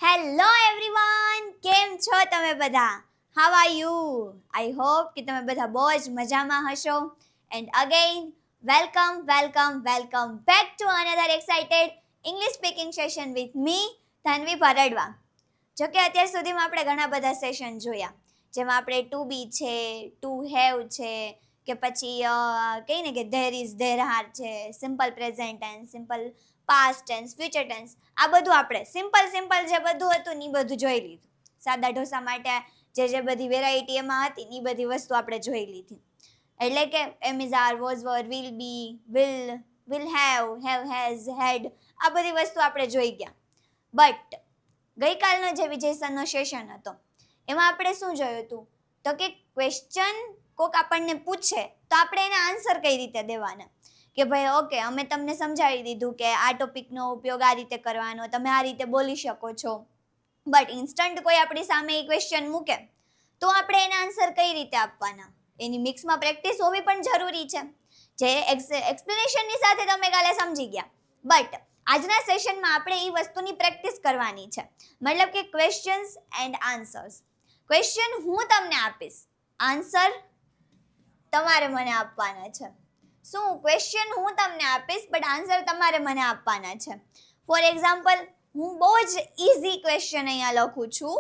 Hello everyone, કેમ છો તમે બધા? How are you? I hope કે તમે બધા બહુ જ મજામાં હશો. And again welcome back to another excited English speaking session with me Dhanvi Bharadva. જો કે અત્યાર સુધીમાં આપણે ઘણા બધા સેશન જોયા, જેમાં આપણે ટુ બી છે, ટુ હેવ છે, કે પછી કહીએ ને કે ધેર ઇઝ ધેર આર છે, simple present tense, simple past tense, future tense. આ બધું આપણે સિમ્પલ જે બધું હતું ને એ બધું જોઈ લીધું. સાદા ઢોસા માટે જે બધી વેરાયટી એમાં હતી ને એ બધી વસ્તુ આપણે જોઈ લીધી. એટલે કે am is are, was were, will be, will have has, had, આ બધી વસ્તુ આપણે જોઈ ગયા. બટ ગઈકાલનો જે વિજય સરનો સેશન હતો એમાં આપણે શું જોયું હતું? તો કે ક્વેશ્ચન કોક આપણને પૂછે તો આપણે એને આન્સર કઈ રીતે દેવાના, કે ભાઈ ઓકે અમે તમને સમજાવી દીધું કે આ ટોપિકનો ઉપયોગ આ રીતે કરવાનો, તમે આ રીતે બોલી શકો છો. બટ ઇન્સ્ટન્ટ કોઈ આપણી સામે એ ક્વેશ્ચન મૂકે તો આપણે એને આન્સર કઈ રીતે આપવાના, એની મિક્સમાં પ્રેક્ટિસ હોવી પણ જરૂરી છે. જે એક્સપ્લેનેશનની સાથે તમે કાલે સમજી ગયા, બટ આજના સેશનમાં આપણે એ વસ્તુની પ્રેક્ટિસ કરવાની છે. મતલબ કે ક્વેશ્ચન્સ એન્ડ આન્સર્સ. ક્વેશ્ચન હું તમને આપીશ, આન્સર તમારે મને આપવાના છે. શું? ક્વેશ્ચન હું તમને આપીશ બટ આન્સર તમારે મને આપવાના છે. ફોર એક્ઝામ્પલ, હું બહુ જ ઇઝી ક્વેશ્ચન અહીંયા લખું છું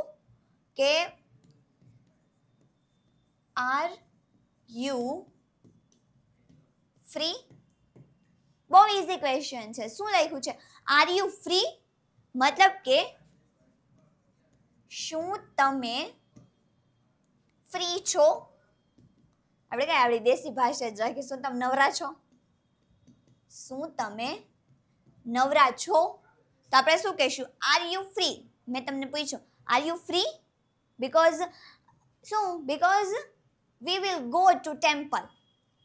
કે આર યુ ફ્રી? બહુ ઇઝી ક્વેશ્ચન છે. શું લખ્યું છે? આર યુ ફ્રી, મતલબ કે શું તમે ફ્રી છો? આપણે કઈ આપણી દેશી ભાષા જ રાખી, શું તમે નવરા છો? શું તમે નવરા છો? તો આપણે શું કહીશું? R you free. મેં તમને પૂછ્યું આર યુ ફ્રી, બીકોઝ શું? Because we will go to temple.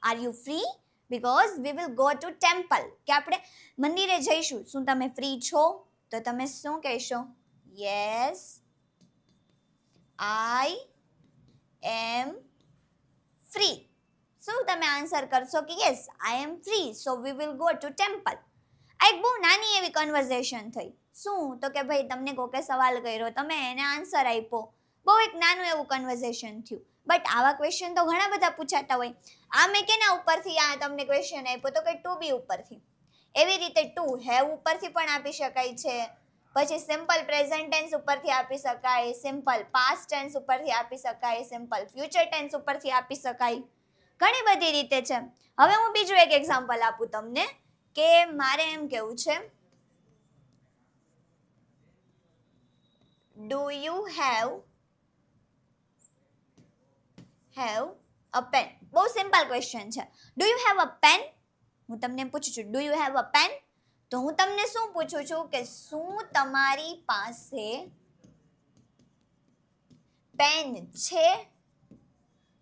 R you free because we will go to temple, કે આપણે મંદિરે જઈશું. શું તમે ફ્રી છો? તો તમે શું કહેશો? Yes I am free. શું તમે આન્સર કરશો કે yes I am free, so we will go to temple. આ એક બહુ નાની એવી કન્વર્ઝેશન થઈ. શું? તો કે ભાઈ તમને કોકે સવાલ કર્યો, તમે એને આન્સર આપ્યો, બહુ એક નાનું એવું કન્વર્ઝેશન થયું. બટ આવા ક્વેશ્ચન તો ઘણા બધા પૂછાતા હોય. આ મેં કેના ઉપરથી આ તમને ક્વેશ્ચન આપ્યો? તો કે ટુ બી ઉપરથી. એવી રીતે ટુ હેવ ઉપરથી પણ આપી શકાય છે, પછી સિમ્પલ પ્રેઝન્ટ ટેન્સ ઉપરથી આપી શકાય, સિમ્પલ પાસ્ટ ટેન્સ ઉપરથી આપી શકાય, સિમ્પલ ફ્યુચર ટેન્સ ઉપરથી આપી શકાય. ઘણી બધી રીતે છે. હવે હું બીજું એક એક્ઝામ્પલ આપું તમને, કે મારે એમ કેવું છે, do you have a pen? બહુ સિમ્પલ ક્વેશ્ચન છે. Do you have a pen? હું તમને પૂછું છું do you have a pen, તો હું તમને શું પૂછું છું કે શું તમારી પાસે પેન છે?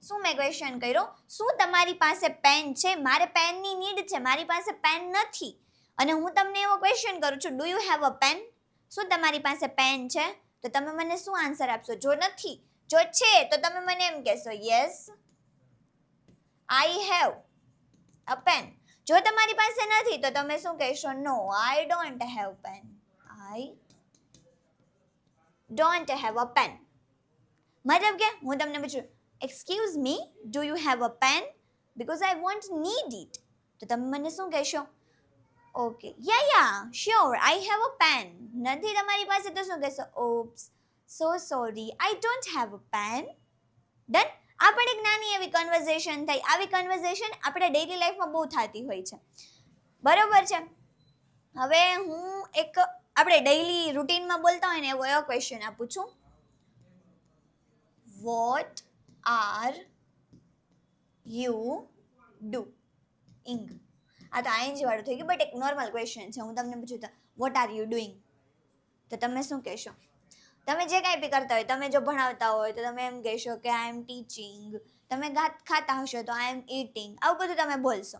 શું મેં ક્વેશ્ચન કર્યો? શું તમારી પાસે પેન છે? મારે પેનની નીડ છે, મારી પાસે પેન નથી. અને હું તમને એવો ક્વેશ્ચન કરું છું do you have a pen? શું તમારી પાસે પેન છે? તો તમે મને શું આન્સર આપશો? જો નથી, જો છે તો તમે મને એમ કહેશો yes I have a pen. જો તમારી પાસે નથી તો તમે શું કહેશો? No I don't have pen. I don't have a pen. મતલબ કે હું તમને પૂછું excuse me, do you have a pen? Because I want need it. તો તમે મને શું કહેશો? Okay yeah sure I have a pen. નથી તમારી પાસે તો શું કહેશો? Oops so sorry I don't have a pen. Done. આ પણ એક નાની એવી કન્વર્ઝેશન થઈ. આવી કન્વર્ઝેશન આપણે ડેઈલી લાઈફમાં બહુ થતી હોય છે, બરોબર છે. હવે હું એક આપણે ડેઈલી રૂટીનમાં બોલતા હોય ને એવો એવો ક્વેશ્ચન આપું છું, વોટ આર યુ ડુઈંગ? આ તો આઈએનજી વાળું થઈ ગયું, બટ એક નોર્મલ ક્વેશ્ચન છે. હું તમને પૂછું તો વોટ આર યુ ડુઈંગ, તો તમે શું કહેશો? તમે જે કાંઈ બી કરતા હોય, તમે જો ભણાવતા હોય તો તમે એમ કહેશો કે આઈ એમ ટીચિંગ, તમે ખાતા હશો તો આઈ એમ ઈટિંગ, આવું બધું તમે બોલશો.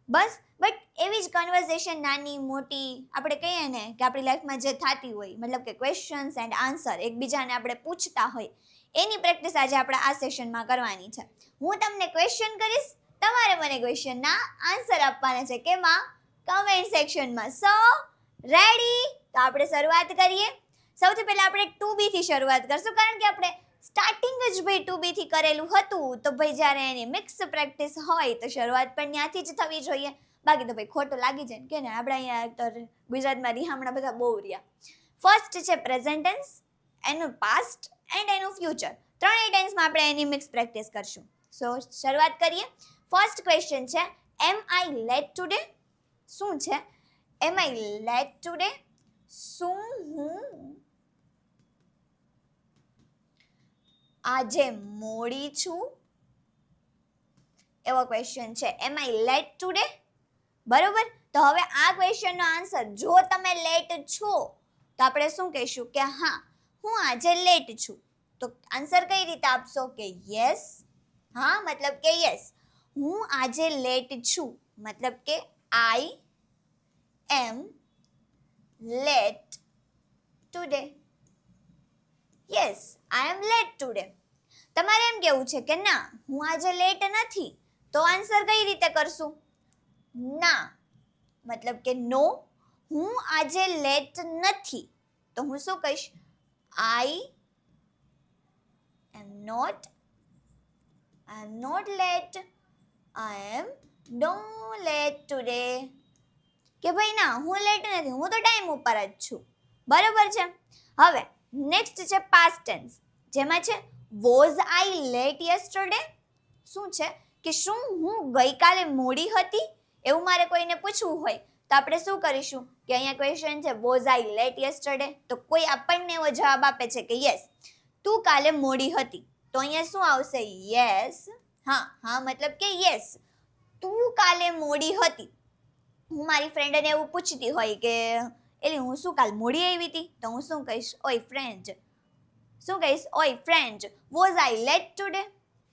બસ. બટ એવી જ કન્વર્ઝેશન નાની મોટી આપણે કહીએ ને કે આપણી લાઈફમાં જે થતી હોય, મતલબ કે ક્વેશ્ચન્સ એન્ડ આન્સર એકબીજાને આપણે પૂછતા હોય, એની પ્રેક્ટિસ આજે આપણે આ સેશનમાં કરવાની છે. હું તમને ક્વેશ્ચન કરીશ, તમારે મને ક્વેશ્ચનના આન્સર આપવાના છે. કેમાં? કમેન્ટ સેક્શનમાં. સો રેડી? તો આપણે શરૂઆત કરીએ. સૌથી પહેલા આપણે ટુ બી થી શરૂઆત કરશું, કારણ કે આપણે સ્ટાર્ટિંગ જ ભાઈ ટુ બી થી કરેલું હતું, તો ભાઈ જ્યારે એની મિક્સ પ્રેક્ટિસ હોય તો શરૂઆત પણ ત્યાંથી જ થવી જોઈએ, બાકી તો ભાઈ ખોટું લાગી જાય કે ને. આપણે અહીંયા તો ગુજરાતમાં રિહામણા બધા બહુ રહ્યા. ફર્સ્ટ છે પ્રેઝન્ટ ટેન્સ, એનું પાસ્ટ એન્ડ એનું ફ્યુચર, ત્રણેય ટેન્સમાં આપણે એની મિક્સ પ્રેક્ટિસ કરશું. સો શરૂઆત કરીએ. ફર્સ્ટ ક્વેશ્ચન છે એમ આઈ લેટ ટુડે. શું છે એમ આઈ લેટ ટુડે? શું હું આજે મોડી છું? એવો ક્વેશ્ચન છે, એમ આઈ લેટ ટુડે. બરોબર, તો હવે આ ક્વેશ્ચનનો આન્સર, જો તમે લેટ છો તો આપણે શું કહીશું કે હા હું આજે લેટ છું. તો આન્સર કઈ રીતે આપશો કે યસ. હા મતલબ કે યસ, હું આજે લેટ છું, મતલબ કે આઈ એમ late today. Yes, I M late today. તમારે એમ કેવું છે કે ના હું આજે લેટ નથી, તો આન્સર કઈ રીતે કરશું? ના મતલબ કે નો, હું આજે લેટ નથી, તો હું શું કહીશ? I am not late, I am no late today. કે ભાઈ ના હું લેટ નથી, હું તો ટાઈમ ઉપર જ છું. બરોબર છે. હવે નેક્સ્ટ છે પાસ્ટ ટેન્સ, જેમાં છે વોઝ આઈ લેટ યસ્ટરડે. શું છે કે શું હું ગઈકાલે મોડી હતી, એવું મારે કોઈને પૂછવું હોય તો આપણે શું કરીશું કે અહીંયા ક્વેશ્ચન છે વોઝ આઈ લેટ યસ્ટરડે, તો કોઈ આપણને એવો જવાબ આપે છે કે યસ તું કાલે મોડી હતી, તો અહીંયા શું આવશે? યસ. હા મતલબ કે યસ તું કાલે મોડી હતી. હું મારી ફ્રેન્ડને એવું પૂછતી હોય કે એલી હું શું કાલ મોડી આવી હતી, તો હું શું કહીશ? Oi friend. શું કહીશ? Oi friend, was I late today?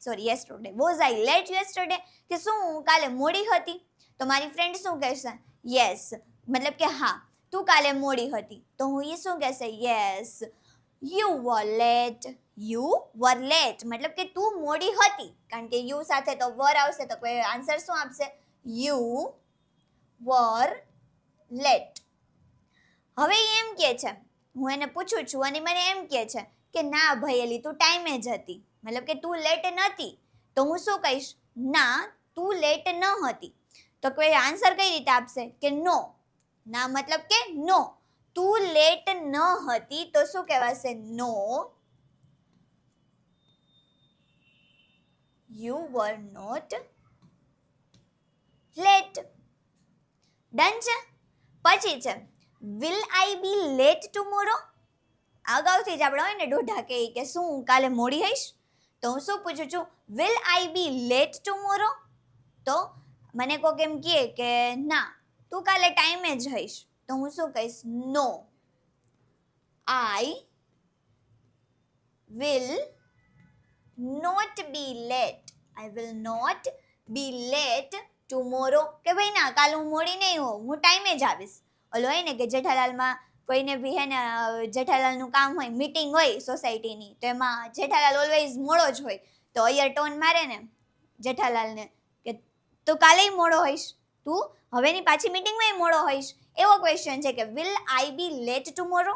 Sorry yesterday. Was I late yesterday? કે શું હું કાલે મોડી હતી? તો મારી ફ્રેન્ડ શું કહેશે? યસ મતલબ કે હા તું કાલે મોડી હતી, તો હું એ શું કહેશે? Yes you were late. You were late મતલબ કે તું મોડી હતી, કારણ કે યુ સાથે તો વર આવશે, તો કોઈ આન્સર શું આપશે? You were late. હવે એમ કે છે, હું એને પૂછું છું અને મને એમ કે છે કે ના ભાઈ એલી તું ટાઈમે જ હતી, મતલબ કે તું લેટ નથી, તો હું શું કહીશ? ના તું લેટ ન હતી. તો કોઈ આન્સર કઈ રીતે આપશે? કે નો. ના મતલબ કે નો, તું લેટ ન હતી, તો શું કહેવાશે? No you were not late. Done છે. પછી છે will I be late tomorrow. અગાઉથી જ આપણે હોય ને દોઢા કે શું હું કાલે મોડી હઈશ, તો હું શું પૂછું છું? Will I be late tomorrow. તો મને કોક એમ કહે કે ના તું કાલે ટાઈમે જ હઈશ, તો હું શું કહીશ? No I will not be late. I will not be late tomorrow. કે ભાઈ ના કાલે હું મોડી નહીં હોઉં, હું ટાઈમે જ આવીશ. ઓલો હોય ને કે જેઠાલાલમાં કોઈને બી હે ને જેઠાલાલનું કામ હોય, મીટિંગ હોય સોસાયટીની, તો એમાં જેઠાલાલ ઓલવેઝ મોડો જ હોય, તો અહીંયા ટોન મારે ને જેઠાલાલને કે તું કાલેય મોડો હોઈશ, તું હવેની પાછી મીટિંગમાં મોડો હોઈશ. એવો ક્વેશ્ચન છે કે will I be late tomorrow.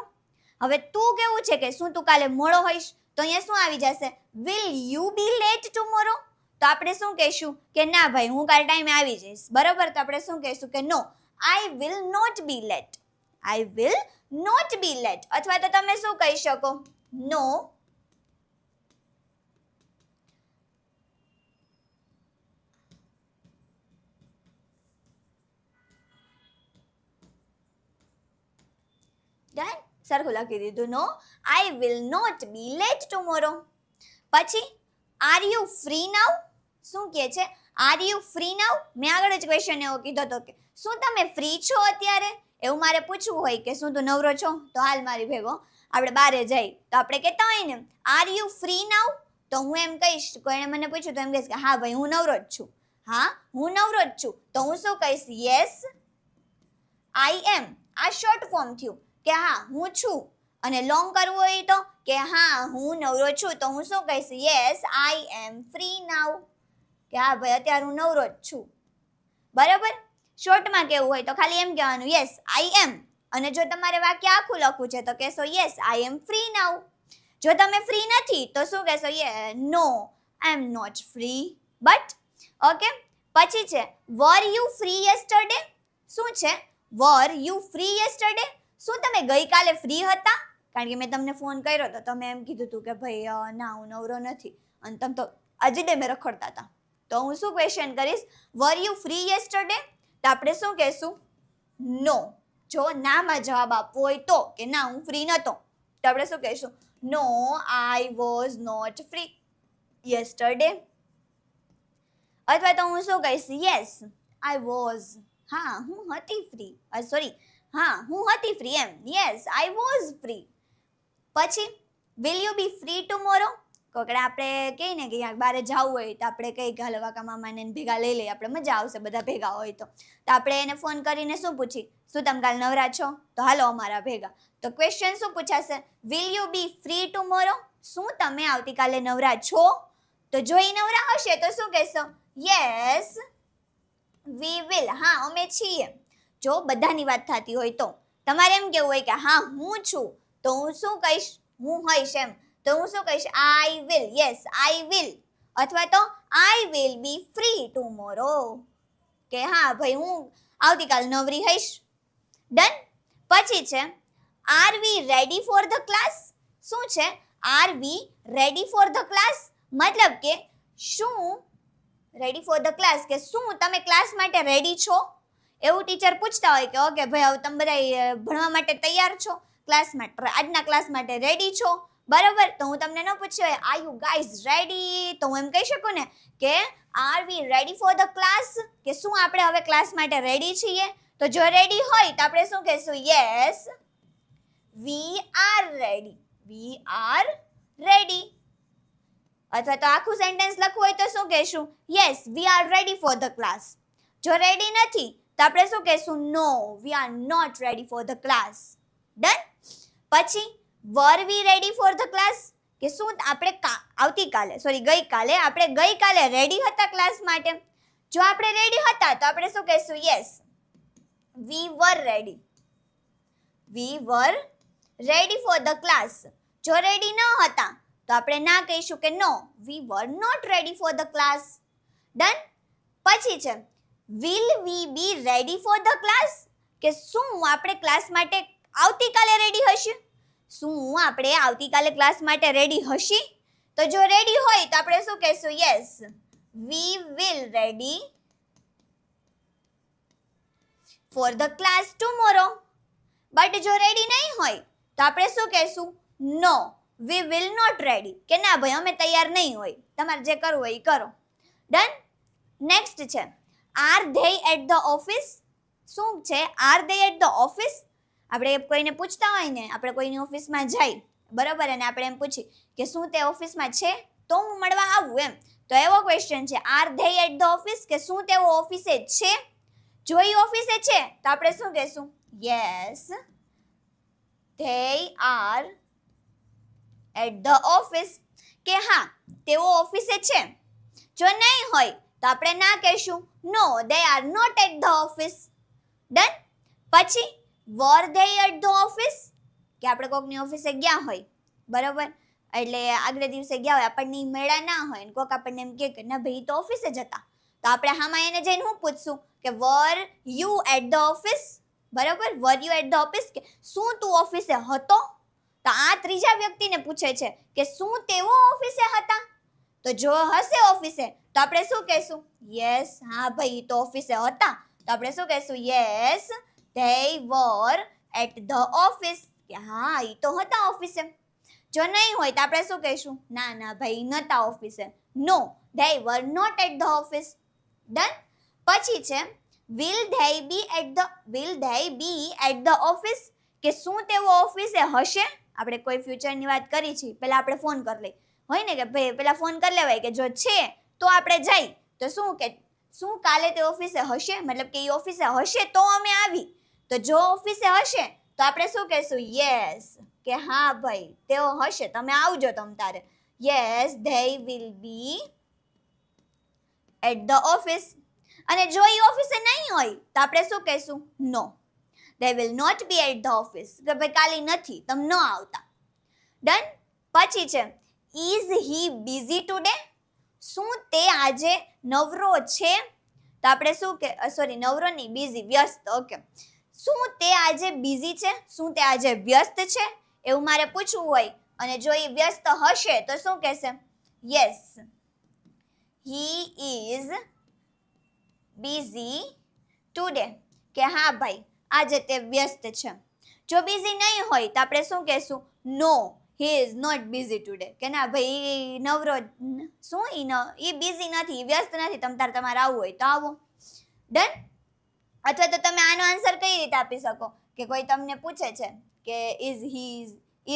હવે તું કેવું છે કે શું તું કાલે મોડો હોઈશ, તો અહીંયા શું આવી જશે? Will you be late tomorrow. તો આપણે શું કહીશું કે ના ભાઈ હું કાલે ટાઈમે આવી જઈશ. બરોબર, તો આપણે શું કહીશું કે no I will not be late. I will not be late. અથવા તો તમે શું કહી શકો? No done. સરખું લખી દીધું. No I will not be late tomorrow. પછી આર યુ ફ્રી નાઉ. શું કહે છે? Are you free now. મેં આગળ જ ક્વેશ્ચન એવો કીધો હતો કે શું તમે ફ્રી છો અત્યારે, એવું મારે પૂછવું હોય કે શું તું નવરો છો, તો હાલ મારી ભેગો આપણે બારે જઈ, તો આપણે કહેતા હોય ને આર યુ ફ્રી નાઉ, તો હું એમ કહીશ, કોઈને મને પૂછ્યું તો એમ કહીશ કે હા ભાઈ હું નવરો જ છું. હા હું નવરો જ છું, તો હું શું કહીશ? યસ આઈ એમ. આ શોર્ટ ફોર્મ થયું કે હા હું છું, અને લોંગ કરવું હોય તો કે હા હું નવરો છું, તો હું શું કહીશ? યસ આઈ એમ ફ્રી નાઉ. કે હા ભાઈ અત્યારે હું નવરો જ છું. બરાબર. શોર્ટમાં કેવું હોય તો ખાલી એમ કહેવાનું યસ આઈ એમ, અને જો તમારે વાક્ય આખું લખવું છે તો કહેશો યસ આઈ એમ ફ્રી નાઉ. જો તમે ફ્રી નથી તો શું કહેશો? No I am not free but. Okay, પછી છે વર યુ ફ્રી યસ્ટરડે. શું છે? Were you free yesterday. શું તમે ગઈકાલે ફ્રી હતા? કારણ કે મેં તમને ફોન કર્યો તો તમે એમ કીધું હતું કે ભાઈ ના હું નવરો નથી અને તમે તો આજે ડે મેં રખડતા હતા. તો હું શું ક્વેશ્ચન કરીશ? વર યુ ફ્રી યસ્ટરડે? તો આપણે શું કહેશું? નો. જો નામાં જવાબ આપવો હોય તો કે ના હું ફ્રી નહોતો તો આપણે શું કહીશું? No I was not free yesterday. અથવા તો હું શું કહીશ? Yes I was. હા હું હતી ફ્રી. સોરી, હા હું હતી ફ્રી એમ. Yes I was free. પછી will you be free tomorrow? કોકડા આપણે કહીએ ને કે ક્યાંક બહાર જવું હોય તો આપણે કહીએ કે હાલો કાકા મામાને ભેગા લઈ લઈએ, આપણે મજા આવશે બધા ભેગા હોય તો આપણે એને ફોન કરીને શું પૂછી? શું તમે કાલ નવરા છો? તો હાલો અમારા ભેગા. તો ક્વેશ્ચન શું પૂછાશે? Will you be free tomorrow? શું તમે આવતીકાલે નવરા છો? તો જો એ નવરા હશે તો શું કહેશો? Yes we will. હા અમે છીએ. જો બધાની વાત થતી હોય તો તમારે એમ કેવું હોય કે હા હું છું તો હું શું કહીશ? હું હોઈશ એમ. તો હું શું કહીશ? I will. Yes I will. અથવા તો I will be free tomorrow. કે હા ભાઈ હું આવતીકાલ નવરી હઈશ. ડન. પછી છે are we ready for the class? શું છે? Are we ready for the class? મતલબ કે શું રેડી ફોર ધ ક્લાસ કે શું તમે ક્લાસ માટે રેડી છો? એવું ટીચર પૂછતા હોય કે ઓકે ભાઈ હવે તમે બધા ભણવા માટે તૈયાર છો? ક્લાસ માટે આજના ક્લાસ માટે રેડી છો? બરાબર. તો હું તમને ન પૂછ્યું આર યુ ગાઈઝ રેડી? તો હું એમ કહી શકું ને કે are we ready for the class? કે શું આપણે હવે ક્લાસ માટે રેડી છીએ? તો જો રેડી હોય તો આપણે શું કહેશું? Yes we are ready. We are ready. અથવા તો આખું સેન્ટેન્સ લખવું હોય તો શું કહેશું? Yes we are ready for the class. જો રેડી નથી તો આપણે શું કહેશું? No we are not ready for the class. Done. પછી were we ready for the class? કે શું આપણે ગઈકાલે આપણે રેડી હતા ક્લાસ માટે? જો આપણે રેડી હતા તો આપણે શું કહેશું? Yes we were ready. We were ready for the class. જો રેડી ન હતા તો આપણે ના કહીશું કે no we were not ready for the class. Done. પછી છે will we be ready for the class? કે શું આપણે ક્લાસ માટે આવતીકાલે રેડી હશે? શું આપણે આવતીકાલે ક્લાસ માટે રેડી હશી? તો જો રેડી હોય તો આપણે શું કહેશું? Yes we will ready for the class tomorrow. But જો રેડી નહીં હોય તો આપણે શું કહેશું? No we will not ready. કે ના ભાઈ અમે તૈયાર નહીં હોય, તમારે જે કરવું હોય એ કરો. ડન. નેક્સ્ટ છે are they at the office? શું છે are they at the office? આપણે કોઈને પૂછતા હોય ને, આપણે કોઈની ઓફિસમાં જાય બરાબર અને આપણે એમ પૂછી કે શું તે ઓફિસમાં છે તો હું મળવા આવું એમ. તો એવો ક્વેશ્ચન છે are they at the office? કે શું તેઓ ઓફિસે છે? જો એ ઓફિસે છે તો આપણે શું કહેશું? Yes they are at the office. કે હા તેઓ ઓફિસે છે. જો નહીં હોય તો આપણે ના કહેશું નો they are not at the office. Done. પછી were they at the office? કે આપણે કોકની ઓફિસે ગયા હોય બરાબર એટલે આગલે દિવસે ગયા હોય આપણને મેળા ના હોય ને કોક આપણને એમ કે ના ભાઈ તો ઓફિસે જ હતા તો આપણે હામાં એને જઈને શું પૂછશું કે were you at the office? બરાબર were you at the office? કે શું તું ઓફિસે હતો? તો આ ત્રીજા વ્યક્તિને પૂછે છે કે શું તેઓ ઓફિસે હતા? તો જો હશે ઓફિસે તો આપણે શું કહેશું? યસ હા ભાઈ તો ઓફિસે હતા. તો આપણે શું કહેશું? Yes they were at the office. કે હા એ તો હતા ઓફિસે. જો નહીં હોય તો આપણે શું કહીશું? ના ના ભાઈ નતા ઓફિસે. નો they were not at the office. Done. પછી છે will they be at the office? કે શું તેઓ ઓફિસે હશે? આપણે કોઈ ફ્યુચરની વાત કરી છે પહેલા આપણે ફોન કરી લઈ હોય ને કે ભાઈ પહેલા ફોન કરી લેવાય કે જો છે તો આપણે જઈ તો શું કાલે તે ઓફિસે હશે? મતલબ કે એ ઓફિસે હશે તો અમે આવી. તો જો ઓફિસે હશે તો આપણે શું કહેશું? યસ કે હા ભાઈ તેઓ હશે તમે આવજો તમ તારે. Yes they will be at the office. અને જો એ ઓફિસે નહીં હોય તો આપણે શું કહેશું? નો they will not be at the office. કે ભાઈ કાલે નથી, તમે ન આવતા. ડન. પછી છે is he busy today? શું તે આજે નવરો છે? તો આપણે શું કે સોરી નવરો નહીં, બિઝી, વ્યસ્ત. ઓકે. શું તે આજે બિઝી છે? શું તે આજે વ્યસ્ત છે? એવું મારે પૂછવું હોય અને જો એ વ્યસ્ત હશે તો શું કહેશે? Yes, he is busy today. કે હા ભાઈ આજે તે વ્યસ્ત છે. જો બિઝી નહીં હોય તો આપણે શું કહેશું? નો, he is not busy today. કે ના ભાઈ નવરો શું ઈ બિઝી નથી, વ્યસ્ત નથી, તમારે આવવું હોય તો આવો. ડન. અથવા તો તમે આનો આન્સર કઈ રીતે આપી શકો કે કોઈ તમને પૂછે છે કે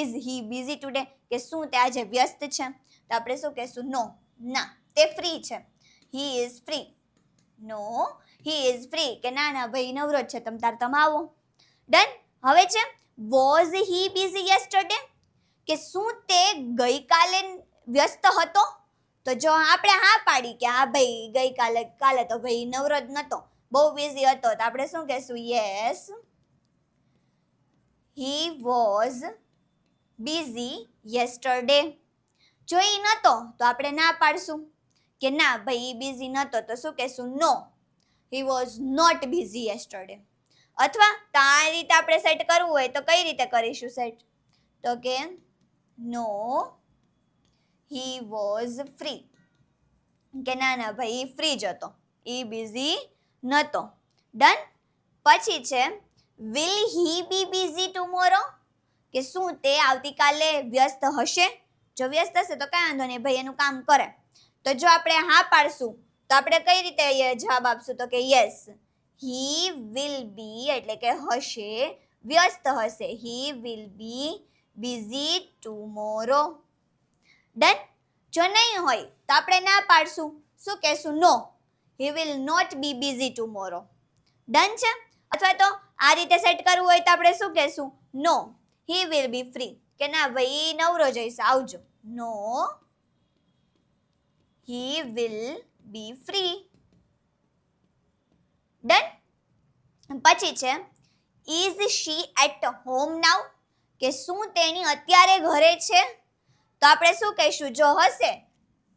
is he busy today? કે શું તે આજે વ્યસ્ત છે? તો આપણે શું કહેશું? નો, ના, તે ફ્રી છે. he is free. No, he is free. કે ના ના ભાઈ નવરો જ છે, તમે આવો. ડન. હવે છે was he busy yesterday? કે શું તે ગઈકાલે વ્યસ્ત હતો? તો જો આપણે હા પાડી કે હા ભાઈ કાલે તો ભાઈ નવરો જ નતો, બહુ બિઝી હતો, તો આપણે શું કહેશું? Yes, he was busy yesterday. જો એ નતો તો આપણે ના પાડશું કે ના ભાઈ એ બિઝી નતો, તો શું કહેશું? નો, he was not busy yesterday. અથવા તો આ રીતે આપણે સેટ કરવું હોય તો કઈ રીતે કરીશું સેટ? તો કે નો, he was free. કે ના ના ભાઈ એ ફ્રી જ હતો, એ બિઝી નતો. ડન. પછી છે will he be busy tomorrow? કે શું તે આવતીકાલે વ્યસ્ત હશે? જો વ્યસ્ત હશે તો કઈ વાંધો નહીં ભાઈ, એનું કામ કરે. તો જો આપણે હા પાડશું તો આપણે કઈ રીતે જવાબ આપશું? તો કે યસ, he will be એટલે કે હશે, વ્યસ્ત હશે. he will be busy tomorrow. Done. જો નહીં હોય તો આપણે ના પાડશું, શું કહેશું? નો, he will not be busy tomorrow. Done છે. અથવા તો આ રીતે સેટ કરવું હોય તો આપણે શું કહેશું? નો, he will be free. કે ના ભાઈ નવરો જઈશ, આવજો. નો, he will be free. Done. પછી છે is she at home now? કે શું તેની અત્યારે ઘરે છે? તો આપણે શું કહીશું? જો હશે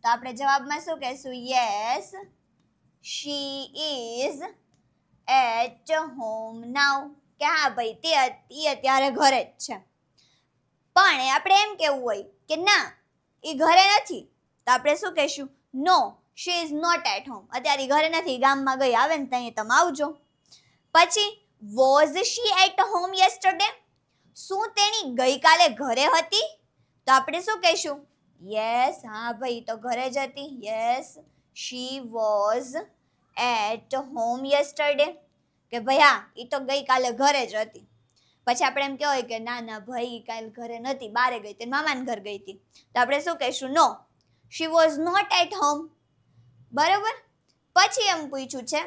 તો આપણે જવાબમાં શું કહીશું? Yes, she is at home now. કે હા ભાઈ તે અત્યારે ઘરે જ છે. પણ આપણે એમ કેવું હોય કે ના એ ઘરે નથી, તો આપણે શું કહીશું? નો, she is not at home. અત્યારે ઘરે નથી, ગામમાં ગઈ, આવે ને ત્યાં તમે આવજો. પછી was she at home yesterday? શું તેણી ગઈકાલે ઘરે હતી? તો આપણે શું કહીશું? યસ, હા ભાઈ તો ઘરે જ હતી. Yes, she was at home yesterday. કે ભાઈ હા એ તો ગઈકાલે ઘરે જ હતી. પછી આપણે એમ કહેવાય કે ના ના ભાઈ કાલે ઘરે નથી, બારે ગઈ હતી, મામાના ઘર ગઈ હતી, તો આપણે શું કહીશું? નો, she was not at home. બરાબર. પછી એમ પૂછ્યું છે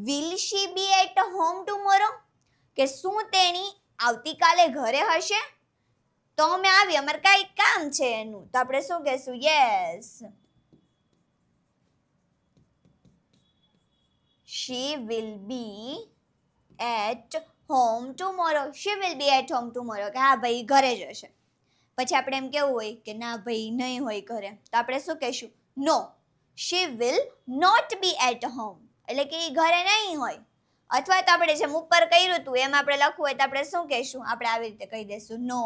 will she be at home tomorrow? કે શું તેણી આવતીકાલે ઘરે હશે? તો અમે આવી, અમારે કઈ કામ છે એનું, તો આપણે શું કહેશું? Yes, she will be at home tomorrow. she will be at home tomorrow. કે હા ભાઈ ઘરે જ હશે. પછી આપણે એમ કેવું હોય કે ના ભાઈ નહીં હોય ઘરે, તો આપણે શું કહીશું? નો, she will not be at home. એટલે કે એ ઘરે નહીં હોય. અથવા તો આપણે જેમ ઉપર કર્યું હતું એમ આપણે લખવું હોય તો આપણે શું કહીશું? આપણે આવી રીતે કહી દઈશું નો,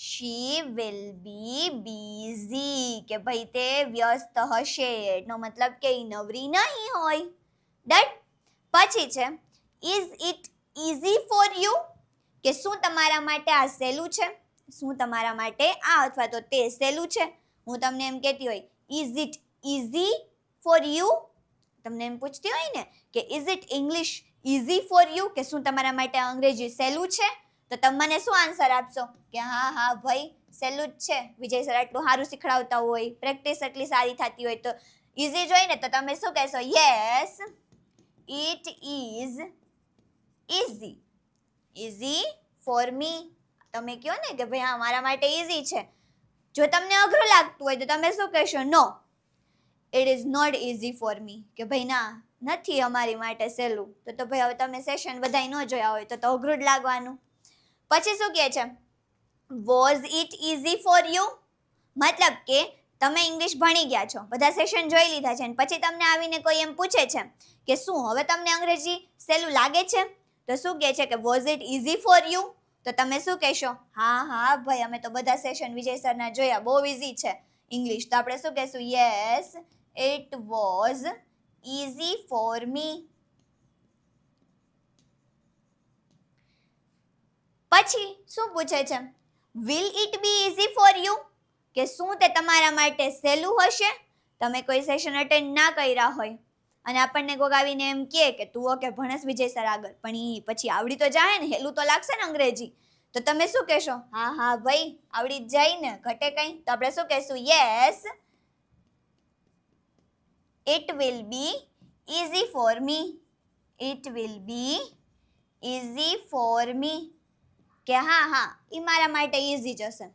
she will be busy. કે ભાઈ તે વ્યસ્ત હશે, એનો મતલબ કે એ નવરી નહીં હોય. ડન. પછી છે is it easy for you? કે શું તમારા માટે આ સહેલું છે? શું તમારા માટે આ અથવા તો તે સહેલું છે? હું તમને એમ કહેતી હોય is it easy for you? તમને એમ પૂછતી હોય ને કે is it English easy for you? કે શું તમારા માટે અંગ્રેજી સહેલું છે? તો તમે મને શું આન્સર આપશો? કે હા હા ભાઈ સહેલું જ છે, વિજય સર આટલું સારું શીખડાવતા હોય, પ્રેક્ટિસ એટલી સારી થતી હોય, તો ઇઝી જોઈ ને તો તમે શું કહેશો? Yes, it is easy. easy for me. તમે કહો ને કે ભાઈ હા મારા માટે ઇઝી છે. જો તમને અઘરું લાગતું હોય તો તમે શું કહેશો? નો, it is not easy for me. કે ભાઈ ના નથી અમારી માટે સહેલું. તો ભાઈ હવે તમે સેશન બધાય ન જોયા હોય તો અઘરું જ લાગવાનું. પછી શું કહે છે? Was it easy for you? મતલબ કે તમે ઇંગ્લિશ ભણી ગયા છો, બધા સેશન જોઈ લીધા છે, અને પછી તમને આવીને કોઈ એમ પૂછે છે કે શું હવે તમને અંગ્રેજી સહેલું લાગે છે? તો શું કહે છે કે was it easy for you? તો તમે શું કહેશો? હા ભાઈ, અમે તો બધા સેશન વિજય સરના જોયા, બહુ ઇઝી છે ઇંગ્લિશ. તો આપણે શું કહેશું? Yes it was easy for me. પછી શું પૂછે છે? Will it be easy for you? કે શું તે તમારા માટે સહેલું હશે? તમે કોઈ સેશન અટેન્ડ ના કર્યા હોય અને આપણને કોક આવીને એમ કહે કે તું ઓકે ભણસ વિજય સર આગળ, પણ ઈ પછી આવડી તો જાય ને, હેલું તો લાગશે ને અંગ્રેજી. તો તમે શું કહેશો? હા ભાઈ, આવડી જ જાય ને, ઘટે કઈ. તો આપણે શું કહેશું? Yes it will be easy for me. It will be easy for me. કે હા એ મારા માટે ઇઝી જશે.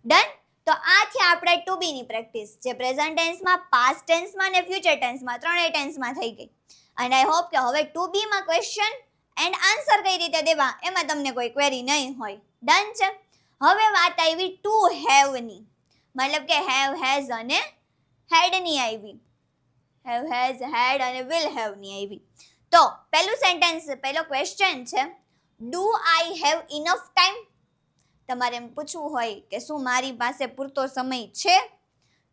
ડન. તો આ છે આપણે ટુ બી ની પ્રેક્ટિસ, જે પ્રેઝન્ટ ટેન્સમાં, પાસ્ટ ટેન્સમાં અને ફ્યુચર ટેન્સમાં, ત્રણેય ટેન્સમાં થઈ ગઈ. એન્ડ આઈ હોપ કે હવે ટુ બી માં ક્વેશ્ચન એન્ડ આન્સર કઈ રીતે દેવા એમાં તમને કોઈ ક્વેરી નહીં હોય. ડન છે. હવે વાત આવી ટુ હેવ ની, મતલબ કે હેવ, હેઝ અને હેડ ની આવી. હેવ, હેઝ, હેડ અને વિલ હેવ ની આવી. તો પહેલું સેન્ટેન્સ, પહેલો ક્વેશ્ચન છે, do I have enough time? તમારે એમ પૂછવું હોય કે શું મારી પાસે પૂરતો સમય છે?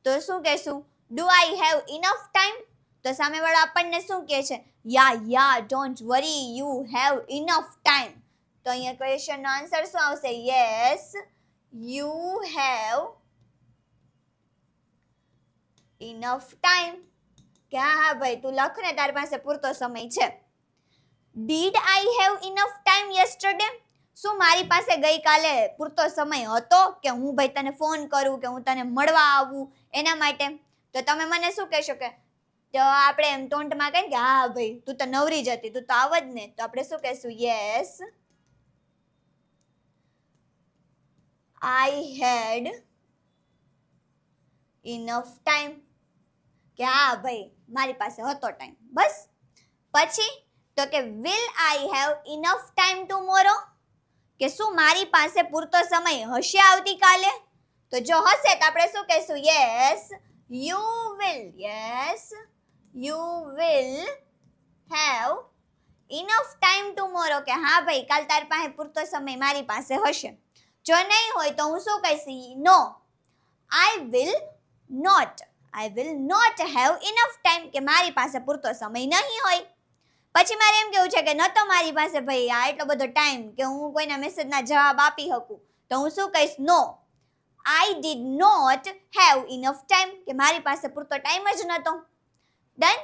તો શું કહેશું? Do I have enough time? તો સામેવાળો આપણને શું કહે છે? Yeah don't worry, you have enough time. તો અહીંયા ક્વેશ્ચનનો આન્સર શું આવશે? Yes you have enough time. કે હા ભાઈ, તું લખ ને, તારી પાસે પૂરતો સમય છે. Did I have enough time yesterday? શું મારી પાસે ગઈકાલે પૂરતો સમય હતો કે હું ભાઈ તને ફોન કરું, કે હું તને મળવા આવું એના માટે? તો તમે મને શું કહેશો? કે તો આપણે એમ ટોન્ટમાં કહીએ કે હા ભાઈ તું તો નવરી જ હતી, તું તો આવત ને. તો આપણે શું કહેશું? Yes I had enough time. કે હા ભાઈ મારી પાસે હતો ટાઈમ, બસ. પછી તો કે will I have enough time tomorrow? કે શું મારી પાસે પૂરતો સમય હશે આવતીકાલે? તો જો હશે તો આપણે શું કહેશું? Yes you will. Yes you will have enough time tomorrow. કે હા ભાઈ કાલ તારી પાસે પૂરતો સમય મારી પાસે હશે. જો નહીં હોય તો હું શું કહીશ? No I will not have enough time. કે મારી પાસે પૂરતો સમય નહીં હોય. પછી મારે એમ કેવું છે કે ન તો મારી પાસે ભાઈ આ એટલો બધો ટાઈમ કે હું કોઈના મેસેજના જવાબ આપી શકું. તો હું શું કહીશ? No I did not have enough time. કે મારી પાસે પૂરતો ટાઈમ જ નહોતો. ડન.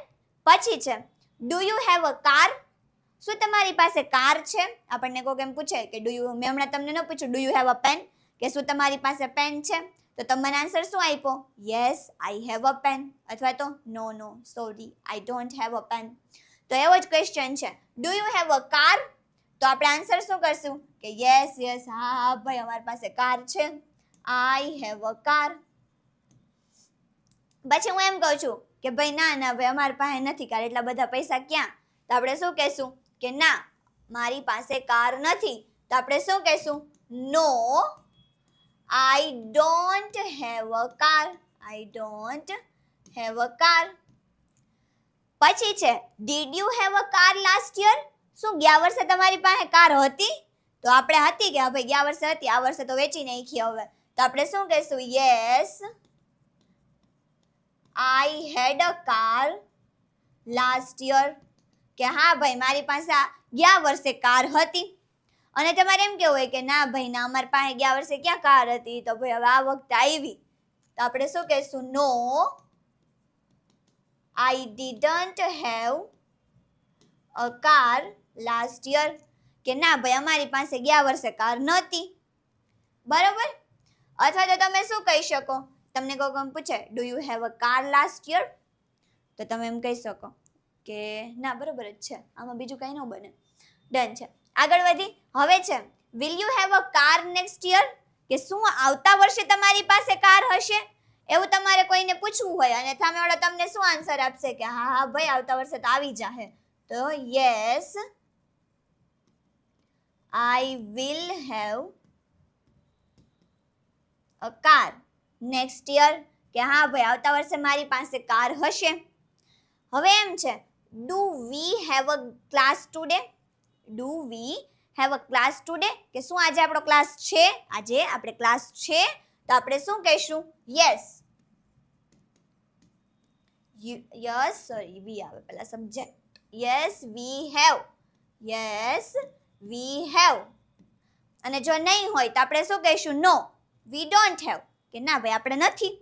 પછી છે do you have a car? શું તમારી પાસે કાર છે? આપણને કોઈક એમ પૂછે કે ડુ યુ, મેં હમણાં તમને ન પૂછ્યું do you have a pen? કે શું તમારી પાસે પેન છે? તો તમને આન્સર શું આપ્યો? Yes I have a pen. અથવા તો no sorry I don't have a pen. તો એવો જ ક્વેશ્ચન છે. Do you have a car? તો આપણે આન્સર શું કરશું? કે યસ હા ભાઈ અમારી પાસે કાર છે. આઈ હેવ અ કાર. પછી હું એમ કહું છું કે ભાઈ ના ભાઈ અમારી પાસે નથી કાર, એટલા બધા પૈસા ક્યાં? તો આપણે શું કહેશું? કે ના મારી પાસે કાર નથી. તો આપણે શું કહેશું? No I don't have a car. I don't have a car. પછી છે did you have a car last year? શું ગયા વર્ષે તમારી પાસે કાર હતી? તો આપણે હતી કે હા ભાઈ ગયા વર્ષે હતી, આ વર્ષે તો વેચી નાખી હવે. તો આપણે શું કહેશું? Yes I had a car last year. કે હા ભાઈ મારી પાસે ગયા વર્ષે કાર હતી. અને તમારે એમ કેવું હોય કે ના ભાઈ ના અમારી પાસે ગયા વર્ષે ક્યાં કાર હતી, તો ભાઈ હવે આ વખતે આવી. તો આપણે શું કહેશું? નો I didn't have a car last year. કે ના ભાઈ અમારી પાસે ગયા વર્ષે કાર નહોતી. બરોબર. અથવા તો તમે શું કહી શકો? તમને કોઈ એમ પૂછે do you have a car last year? તો તમે એમ કહી શકો કે ના બરોબર જ છે, આમાં બીજું કંઈ ન બને. ડન છે. આગળ વધી. હવે છે will you have a car next year? કે શું આવતા વર્ષે તમારી પાસે કાર હશે? એવું તમારે કોઈને પૂછવું હોય અને સામેવાળો તમને શું આન્સર આપશે કે હા હા ભાઈ આવતા વર્ષે તો આવી જાહે, તો yes I will have a car next year, કે હા ભાઈ આવતા વર્ષે મારી પાસે કાર હશે. હવે એમ છે, do we have a class today? Do we have a class today? કે શું આજે આપણો ક્લાસ છે? આજે આપણે ક્લાસ છે, તો આપણે શું કહીશું? યસ. યસ સોરી વી આવે પહેલા subject. Yes we have. Yes we have. અને જો નહીં હોય તો આપણે શું કહીશું? નો વી ડોન્ટ હેવ, કે ના ભાઈ આપણે નથી.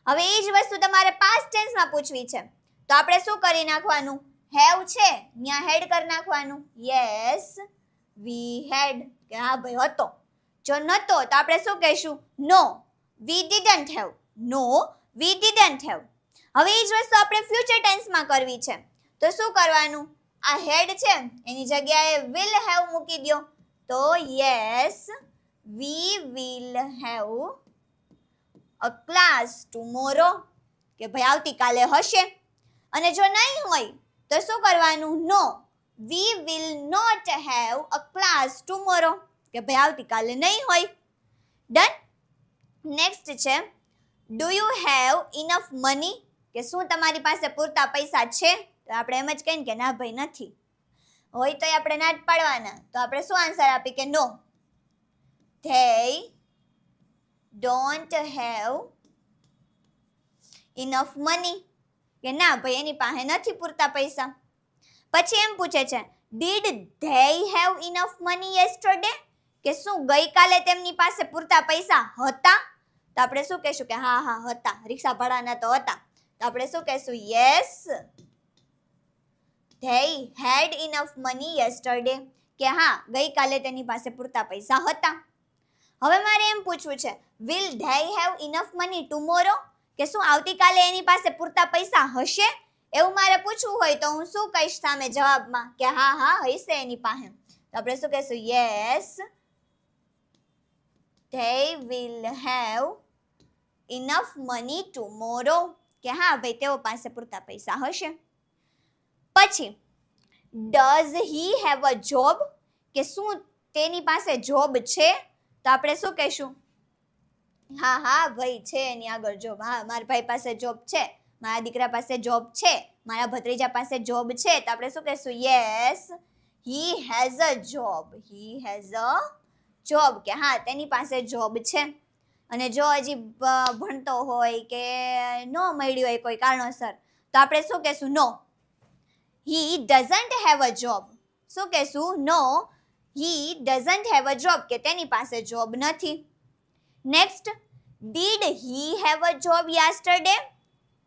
હવે એ જ વસ્તુ તમારે પાસ્ટ ટેન્સમાં પૂછવી છે, તો આપણે શું કરી નાખવાનું? હેવ છે ત્યાં હેડ કરી નાખવાનું. યસ વી હેડ, કે હા ભાઈ હતો. જો નતો તો આપણે શું કહીશું? No we didn't have. No we didn't have. હવે એ જ વસ્તુ આપણે ફ્યુચર ટેન્સમાં કરવી છે, તો શું કરવાનું? આ હેડ છે એની જગ્યાએ વિલ હેવ મૂકી દો, તો yes we will have a class tomorrow, કે ભાઈ આવતીકાલે હશે. અને જો નહીં હોય તો શું કરવાનું? No we will not have a class tomorrow, કે ભાઈ આવતીકાલે નહીં હોય. ડન. નેક્સ્ટ છે, do you have enough money? કે શું તમારી પાસે પૂરતા પૈસા છે? તો આપણે એમ જ કહીએ કે ના ભાઈ નથી. હોય તો આપણે ના જ પાડવાના, તો આપણે શું આન્સર આપી? કે નો they don't have enough money, કે ના ભાઈ એની પાસે નથી પૂરતા પૈસા. પછી એમ પૂછે છે, did they have enough money yesterday? કે શું ગઈકાલે તેમની પાસે પૂરતા પૈસા હતા? તો આપણે શું કહીશું? કે હા હા હતા, રિક્ષા ભાડાના તો હતા. તો આપણે શું કહીશું? Yes they had enough money yesterday, કે હા ગઈકાલે તેની પાસે પૂરતા પૈસા હતા. હવે મારે એમ પૂછવું છે, will they have enough money tomorrow? કે શું આવતીકાલે એની પાસે પૂરતા પૈસા હશે? એવું મારે પૂછવું હોય તો હું શું કહીશ સામે જવાબમાં? કે હા હા હશે એની પાસે. તો આપણે શું કહીશું? Yes they will have enough money tomorrow, કે હા ભાઈ તેઓ પાસે પૂરતા પૈસા હશે. પછી does he have a job? કે શું તેની પાસે જોબ છે? તો આપણે શું કહીશું? હા હા ભાઈ છે એની આગળ જોબ. હા મારા ભાઈ પાસે જોબ છે, મારા દીકરા પાસે જોબ છે, મારા ભત્રીજા પાસે જોબ છે. તો આપણે શું કહીશું? Yes he has a job. he has a job, કે હા તેની પાસે જોબ છે. અને જો હજી ભણતો હોય કે ન મળ્યું હોય કોઈ કારણોસર, તો આપણે શું કહીશું? નો he doesn't have a job. શું કહીશું? નો he doesn't have a job, કે તેની પાસે જોબ નથી. Next, did he have a job yesterday?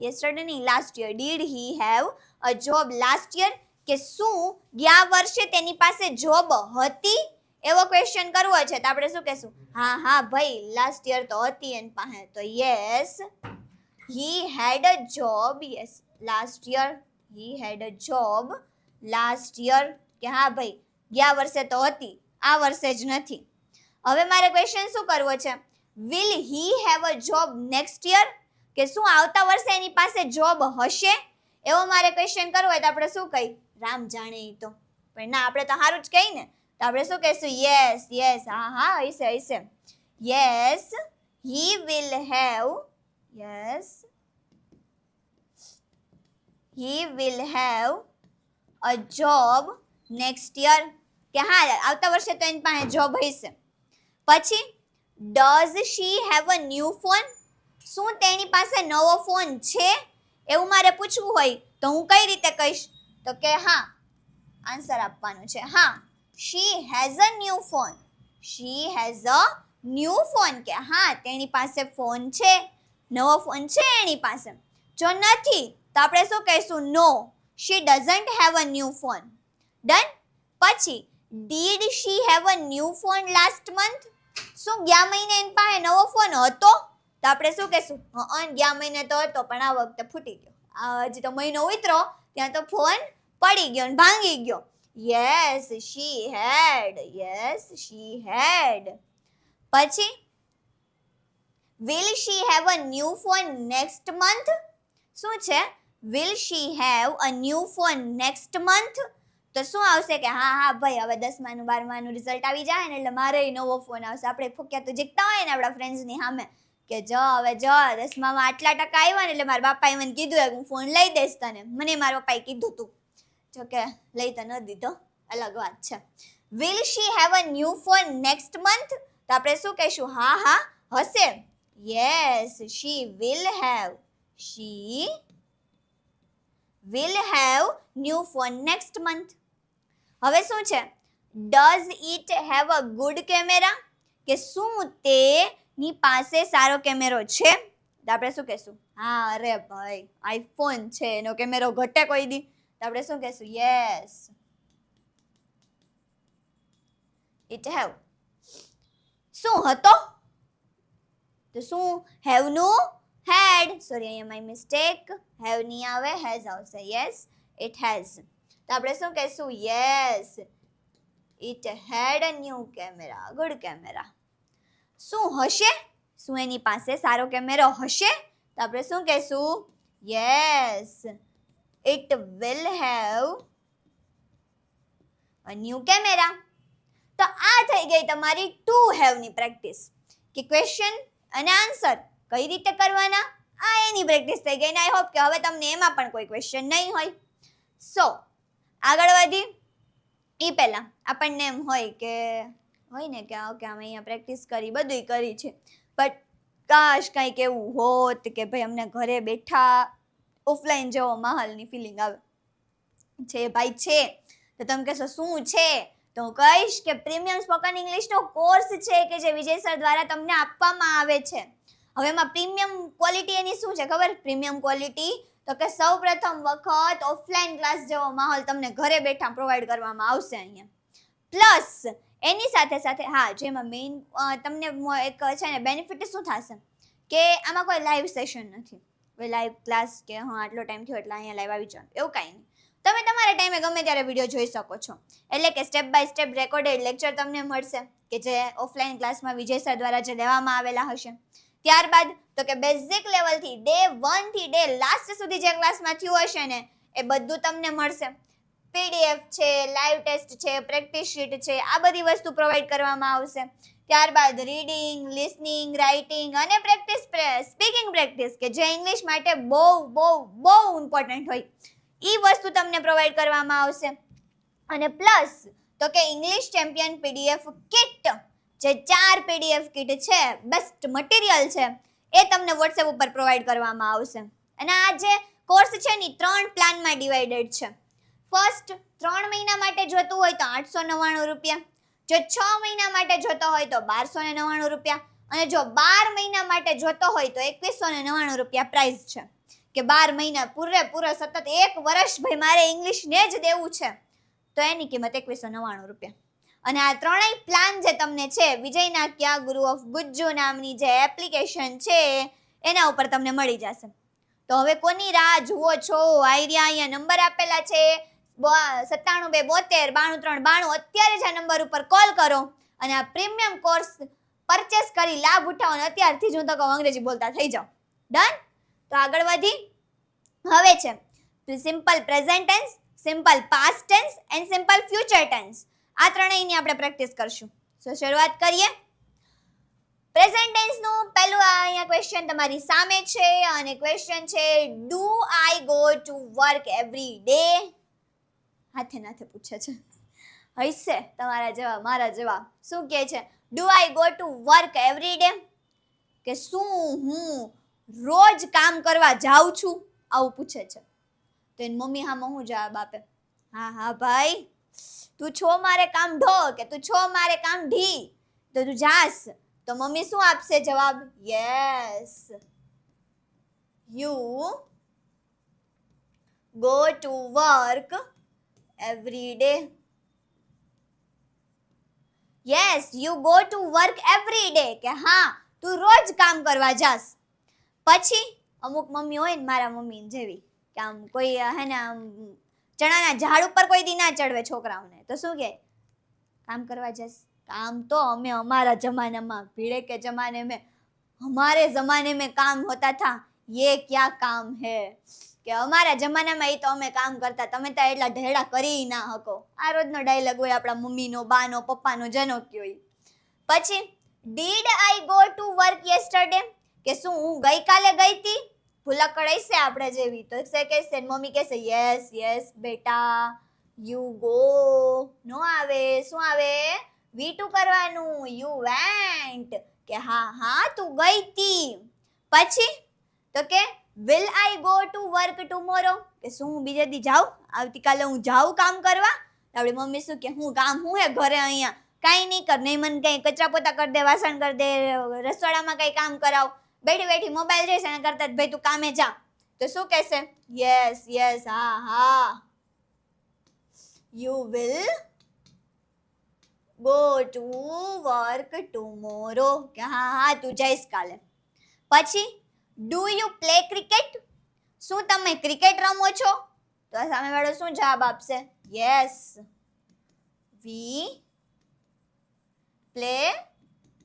yesterday નહીં, last year. did he have a job last year? કે શું ગયા વર્ષે તેની પાસે જોબ હતી? એવો ક્વેશ્ચન કરવો છે તો આપણે શું કહેશું? હા હા ભાઈ લાસ્ટ યર તો હતી એની પાસે. તો yes he had a job yes last year. he had a job last year, કે હા ભાઈ ગયા વર્ષે તો હતી, આ વર્ષે જ નથી. હવે મારે ક્વેશ્ચન શું કરવો છે? will he have a job next year? કે શું આવતા વર્ષે એની પાસે જોબ હશે? એવો મારે ક્વેશ્ચન કરવો હોય તો આપણે શું કહી? રામ જાણે ઈ તો. પણ ના આપણે તો સારું જ કહી ને, તો આપણે શું કહીશું? યસ યસ હા હા હશે હશે. Yes he will have yes he will have a job next year, કે હા આવતા વર્ષે તો એની પાસે જોબ હશે. પછી does she have a new phone? શું તેની પાસે નવો ફોન છે? એવું મારે પૂછવું હોય તો હું કઈ રીતે કહીશ? તો કે હા આન્સર આપવાનો છે હા she has a new phone. she has a new phone, કે હા તેની પાસે ફોન છે, નવો ફોન છે એની પાસે. જો નથી તો આપણે શું કહીશું? no she doesn't have a new phone. Done. પછી did she have a new phone last month? શું ગયા મહિને એની પાસે નવો ફોન હતો? તો આપણે શું કહીશું? ગયા મહિને તો હતો પણ આ વખતે ફૂટી ગયો. હજી તો મહિનો ઉતરો ત્યાં તો ફોન પડી ગયો ને ભાંગી ગયો. Yes she had. Yes she had. પછી Will she have a new phone next month? શું છે? Will she have a new phone next month? તો શું આવશે કે હા ભાઈ હવે 10માનું 12માનું રિઝલ્ટ આવી જાય ને એટલે મારે નવો ફોન આવશે. આપણે ફોક્યા તો જીતતા હોય ને આપણા ફ્રેન્ડ્સની સામે કે જો 10મામાં આટલા ટકા આવ્યા ને એટલે મારા બાપાએ મને કીધું હું ફોન લઈ દઈશ તને. મને મારા પપ્પાએ કીધું તું, જો કે લઈ તો ન દીધો, અલગ વાત છે. Will she have a new phone next month? તો આપણે શું કહીશું? હા હશે. Yes, she will have. She will have new phone next month. હવે શું છે? Does it have a good camera? કે શું તેની પાસે સારો કેમેરો છે? તો આપણે શું કહેશું? હા અરે ભાઈ આઈફોન છે એનો કેમેરો ઘટે કોઈ દી. તો આપણે શું કહેશું? Yes, it have. શું હતો? તો શું have નું had. સોરી અહીંયા માય મિસ્ટેક. have નહીં આવે, has આવશે. Yes, it has. તો આપણે શું કહેશું? Yes, it had a new camera, good camera. શું હશે? શું એની પાસે સારો કેમેરો હશે? તો આપણે શું કહેશું? Yes, it will have a new camera. તો આ થઈ ગઈ તમારી ટુ હેવ ની પ્રેક્ટિસ કે ક્વેશ્ચન અને આન્સર કઈ રીતે કરવાના, આ એની પ્રેક્ટિસ થઈ ગઈ ને આઈ હોપ કે હવે તમને એમાં પણ કોઈ ક્વેશ્ચન નહીં હોય. સો આગળ વધી એ પહેલા આપણને એમ હોય ને કે ઓકે અમે અહીંયા પ્રેક્ટિસ કરી બધું કરી છે, બટ કાશ કંઈક એવું હોત કે ભાઈ અમને ઘરે બેઠા ઓફલાઈન જેવો માહોલની ફિલિંગ આવે છે ભાઈ છે. તો તમે કહેશો શું છે? તો હું કહીશ કે પ્રીમિયમ સ્પોકન ઇંગ્લિશનો કોર્સ છે કે જે વિજય સર દ્વારા તમને આપવામાં આવે છે. હવે એમાં પ્રીમિયમ ક્વોલિટી એની શું છે ખબર? પ્રીમિયમ ક્વોલિટી તો કે સૌ પ્રથમ વખત ઓફલાઈન ક્લાસ જેવો માહોલ તમને ઘરે બેઠા પ્રોવાઈડ કરવામાં આવશે અહીંયા. પ્લસ એની સાથે સાથે હા જેમાં મેઇન તમને એક છે ને બેનિફિટ શું થશે કે આમાં કોઈ લાઈવ સેશન નથી, કોઈ લાઈવ ક્લાસ કે હા આટલો ટાઈમ થયો એટલે અહીંયા લાઈવ આવી જવાનું એવું કાંઈ નહીં. તમે તમારા ટાઈમે ગમે ત્યારે વિડીયો જોઈ શકો છો. એટલે કે step by step recorded lecture તમને મળશે કે જે ઓફલાઈન ક્લાસમાં વિજય સર દ્વારા જે લેવામાં આવેલા હશે. ત્યારબાદ તો કે બેઝિક લેવલથી ડે 1 થી ડે લાસ્ટ સુધી જે ક્લાસમાં થયું હશે ને એ બધું તમને મળશે. પીડીએફ છે, લાઈવ ટેસ્ટ છે, પ્રેક્ટિસ શીટ છે, આ બધી વસ્તુ પ્રોવાઈડ કરવામાં આવશે. ત્યારબાદ રીડિંગ, લિસનિંગ, રાઇટિંગ અને પ્રેક્ટિસ સ્પીકિંગ પ્રેક્ટિસ કે જે ઇંગ્લિશ માટે બહુ ઇમ્પોર્ટન્ટ હોય એ વસ્તુ તમને પ્રોવાઈડ કરવામાં આવશે. અને પ્લસ તો કે ઇંગ્લિશ ચેમ્પિયન પીડીએફ કિટ જે 4 પીડીએફ કિટ છે, બેસ્ટ મટીરિયલ છે, એ તમને વોટ્સએપ ઉપર પ્રોવાઈડ કરવામાં આવશે. અને આ જે કોર્સ છે ને 3 પ્લાનમાં ડિવાઇડેડ છે. ફર્સ્ટ 3 મહિના માટે જોતું હોય તો 899 રૂપિયા, જો 6 મહિના માટે જોતો હોય તો 1299 રૂપિયા અને જો 12 મહિના માટે જોતો હોય તો 2199 રૂપિયા પ્રાઇસ છે. કે 12 મહિના પૂરેપૂરો સતત 1 વર્ષ ભાઈ મારે ઇંગ્લિશને જ દેવું છે તો એની કિંમત 2199 રૂપિયા. અને આ ત્રણેય પ્લાન જે તમને છે વિજય નાક્યા ગુરુ ઓફ ગુજ્જુ નામની જે એપ્લિકેશન છે એના ઉપર તમને મળી જશે. તો હવે કોની રાહ જુઓ છો? અહીંયા નંબર આપેલા છે 9722729392. અત્યારે જ આ નંબર ઉપર કોલ કરો અને આ પ્રીમિયમ કોર્સ પરચેસ કરી લાભ ઉઠાવો અને અત્યારથી જ હું તો કહું અંગ્રેજી બોલતા થઈ જાઓ. ડન? તો આગળ વધી હવે છે simple present tense, simple past tense and simple future tense. આ ત્રણેયની આપણે પ્રેક્ટિસ કરશું. સો શરૂઆત કરીએ. પ્રેઝન્ટ ટેન્સનું પહેલું અહીંયા ક્વેશ્ચન તમારી સામે છે અને ક્વેશ્ચન છે do I go to work every day? હાથે નાથે પૂછે છે, હશે તમારા જેવા મારા જેવા. શું કહે છે? Do I go to work every day? કે શું હું રોજ કામ કરવા જાઉં છું? આવું પૂછે છે. તો એની મમ્મી હામાં હું જવાબ આપે? હા ભાઈ તું છો મારે કામ ઢો કે તું છો મારે કામ ઢી, તો તું જાસ. તો મમ્મી શું આપશે જવાબ? Yes, you go to work every day. Yes, you go to work every day કે હા તું રોજ કામ કરવા જાસ. પછી અમુક મમ્મી હોય ને મારા મમ્મી જેવી કે આમ કોઈ હે ને આમ ચણાના ઝાડ ઉપર કોઈ દી ના ચડવે છોકરાઓને, તો શું કે કામ કરવા જશ? કામ તો અમે અમારા જમાનામાં ભીડે કે જમાને મેં हमारे जमाने में काम होता था, ये क्या काम है, કે અમારા જમાનામાં એ તો અમે કામ કરતા, તમે તો એટલા ઢેડા કરી ના હકો. આ રોજનો ડાયલોગ હોય આપણા મમ્મીનો, બાનો, પપ્પાનો, જેનો કયો ઈ. પછી did I go to work yesterday, કે શું હું ગઈકાલે ગઈ હતી, ભૂલક્કડ હશે આપણે જેવી, તો કહેશે મમ્મી કહેશે યસ યસ બેટા યુ ગો, નો આવે, શું આવે, V2 કરવાનું, યુ વેન્ટ, કે હા હા તું ગઈ હતી. પછી તો કે will I go to work tomorrow, કે શું હું બીજે દી જાઉં, આવતીકાલે હું જાઉં કામ કરવા. આપણી મમ્મી શું કે હું કામ હું હે ઘરે અહીંયા કાંઈ નહીં કર, નહીં મને કંઈ કચરા પોતા કરી દે, વાસણ કરી દે, રસોડામાં કંઈ કામ કરાવ, બેઠી બેઠી મોબાઈલ જોઈશ એના કરતા ભાઈ તું કામે જા. તો શું કહેશે, યસ યસ, હા હા, you will go to work tomorrow, કે હા હા તું જઈશ કાલે. પછી ડુ યુ પ્લે ક્રિકેટ, શું તમે ક્રિકેટ રમો છો, તો સામેવાળો શું જવાબ આપશે, yes we play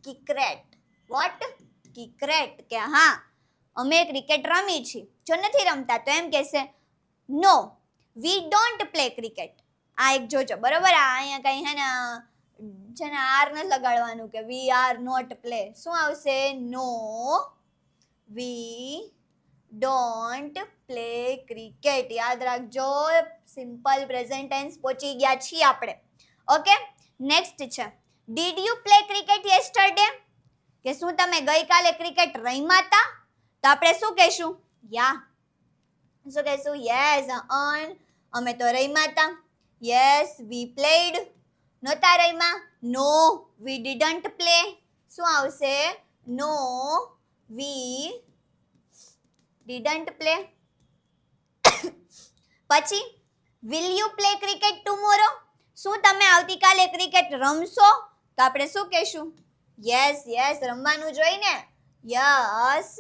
cricket. What, cricket, કે હા અમે ક્રિકેટ રમી છીએ. જો નથી રમતા તો એમ કહેશે નો વી ડોન્ટ પ્લે ક્રિકેટ. આ એક જોજો બરોબર, આ અહીંયા કઈ હે ને છે ને આર ન લગાડવાનું, કે વી આર નોટ પ્લે, શું આવશે, નો વી ડોન્ટ પ્લે ક્રિકેટ. યાદ રાખજો, સિમ્પલ પ્રેઝન્ટ ટેન્સ પહોંચી ગયા છીએ આપણે. ઓકે, નેક્સ્ટ છે did you play cricket yesterday, કે શું તમે ગઈકાલે ક્રિકેટ રમ્યા હતા, તો આપણે શું કહેશું, યા, શું કહેશું, યસ અમે તો રમ્યા હતા. યસ વી પ્લેડ, નહોતા રમ્યા, નો વી ડીડન્ટ પ્લે, શું આવશે, નો વી ડીડન્ટ પ્લે. પછી will you play cricket tomorrow, શું તમે આવતીકાલે ક્રિકેટ રમશો, તો આપણે શું કહેશું, યસ યસ રમવાનું જોઈને, yes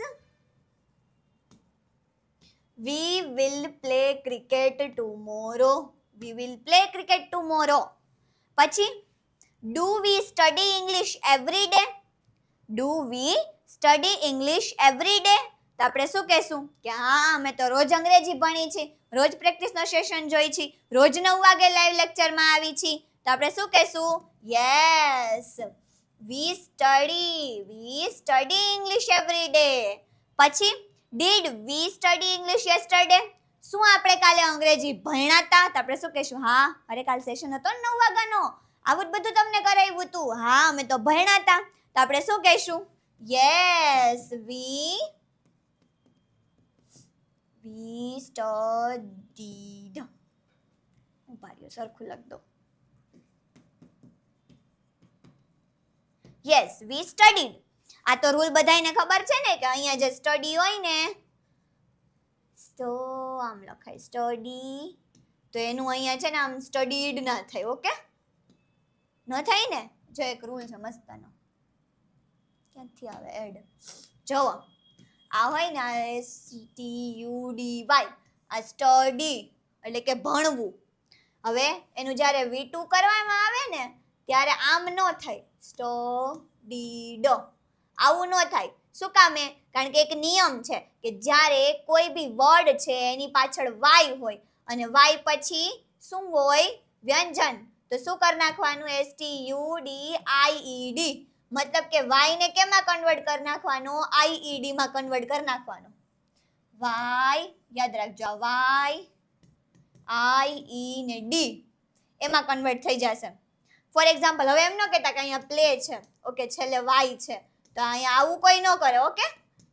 we will play cricket tomorrow, we will play cricket tomorrow. પછી do we study English every day, do we study English every day, તો આપણે શું કહેશું, કે હા અમે તો રોજ અંગ્રેજી ભણી છીએ, રોજ પ્રેક્ટિસનો સેશન જોઈ છીએ, રોજ 9 વાગે લાઈવ લેક્ચરમાં આવી છીએ, તો આપણે શું કહેશું, yes we study English every day. પછી did we study English yesterday, શું આપણે કાલે અંગ્રેજી ભણ્યા હતા, તો આપણે શું કહેશું, હા અરે કાલ સેશન હતો ને 9 વાગ્યાનો, આવું જ બધું તમને કરાવ્યું હતું, હા અમે તો ભણ્યા હતા, તો આપણે શું કહેશું, યસ વી સ્ટડીડ. ઉભા રહ્યો સરખું લખ દો, યસ વી સ્ટડીડ. આ તો રૂલ બધાને ખબર છે ને, કે અહીંયા જે સ્ટડી હોય ને તો આમ લખાય સ્ટડી, તો એનું અહીંયા છે ને આમ સ્ટડીડ ના થાય. ઓકે, ન થાય ને, જો એક રૂલ છે મસ્તનો, ક્યાંથી આવે એડ, જોવો આ હોય ને STUDY, આ સ્ટડી એટલે કે ભણવું. હવે એનું જ્યારે V2 કરવામાં આવે ને ત્યારે આમ ન થાય, સ્ટડીડ આવું ન થાય. શું કામે, કારણ કે એક નિયમ છે કે જ્યારે કોઈ બી વર્ડ છે એની પાછળ વાય હોય અને વાય પછી શું હોય, વ્યંજન, તો શું કરી નાખવાનું, STUDIED, મતલબ કે વાય ને કેમાં કન્વર્ટ કરી નાખવાનો, IED માં કન્વર્ટ કરી નાખવાનો. વાય યાદ રાખજો, વાય IE ને ડી એમાં કન્વર્ટ થઈ જશે. ફોર એક્ઝામ્પલ, હવે એમ ન કહેતા કે અહીંયા પ્લે છે, ઓકે છેલ્લે વાય છે, તો અહીંયા આવું કોઈ ન કરે. ઓકે,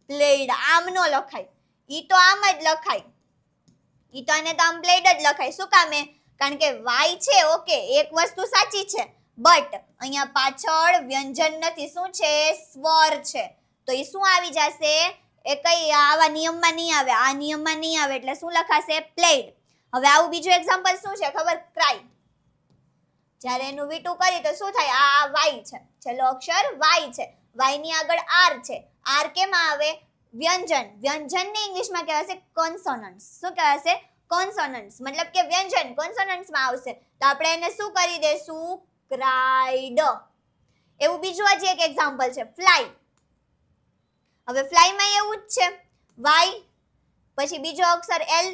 પ્લેડ આમ ન લખાય, ઈ તો આમ જ લખાય, ઈ તો આને તો આમ પ્લેડ જ લખાય. શું કામે, કારણ કે વાય છે, ઓકે એક વસ્તુ સાચી છે, બટ અહીંયા પાછળ વ્યંજન નથી, શું છે, સ્વર છે, તો એ શું આવી જશે, એ કઈ આવા નિયમમાં નહીં આવે, આ નિયમમાં નહીં આવે, એટલે શું લખાશે, પ્લેડ. હવે આવું બીજું એક્ઝામ્પલ શું છે ખબર, ક્રાય. જ્યારે એનું V2 કરી તો શું થાય, આ વાય છે, છેલ્લો અક્ષર વાય છે, વાય ની આગળ આર છે, આર કેમાં આવે, વ્યંજન, વ્યંજનને ઇંગ્લિશમાં કહેવાશે કોન્સોનન્ટ્સ. શું કહેવાશે, કોન્સોનન્ટ્સ, મતલબ કે વ્યંજન કોન્સોનન્ટ્સમાં આવશે, તો આપણે એને શું કરી દેશું, ક્રાઇડ. એવું બીજું હજી એક એક્ઝામ્પલ છે, ફ્લાય. હવે ફ્લાયમાં એવું જ છે, વાય પછી બીજો અક્ષર એલ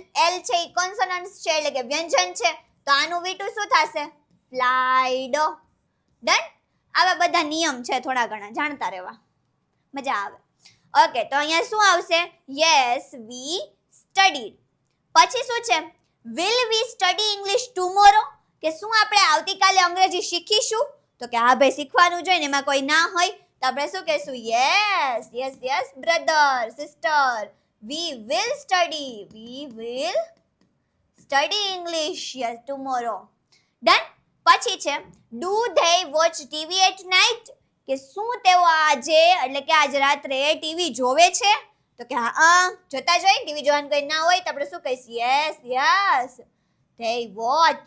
છે એ કોન્સોનન્ટ છે એટલે કે વ્યંજન છે, તો આનું V2 શું થશે? ફ્લાઇડ. ડન. આવા બધા નિયમ છે, થોડા ઘણા જાણતા રહેવા, મજા આવે. ઓકે, તો અહીંયા શું આવશે? Yes we studied. પછી શું છે? Will V study English tomorrow, કે શું આપણે આવતીકાલે અંગ્રેજી શીખીશું? તો કે હા ભાઈ શીખવાનું જોઈએ ને, એમાં કોઈ ના હોય તો આપણે શું કહેશું? Yes yes yes brother sister, we will study English yes tomorrow. Done. પછી છે do they watch TV at night, કે શું તેઓ આજે એટલે કે આજ રાત્રે ટીવી જોવે છે? તો કે હા જોતા જ હોય, ટીવી જોવાનું કઈ ના હોય તો આપણે શું કહીશું? Yes yes they watch.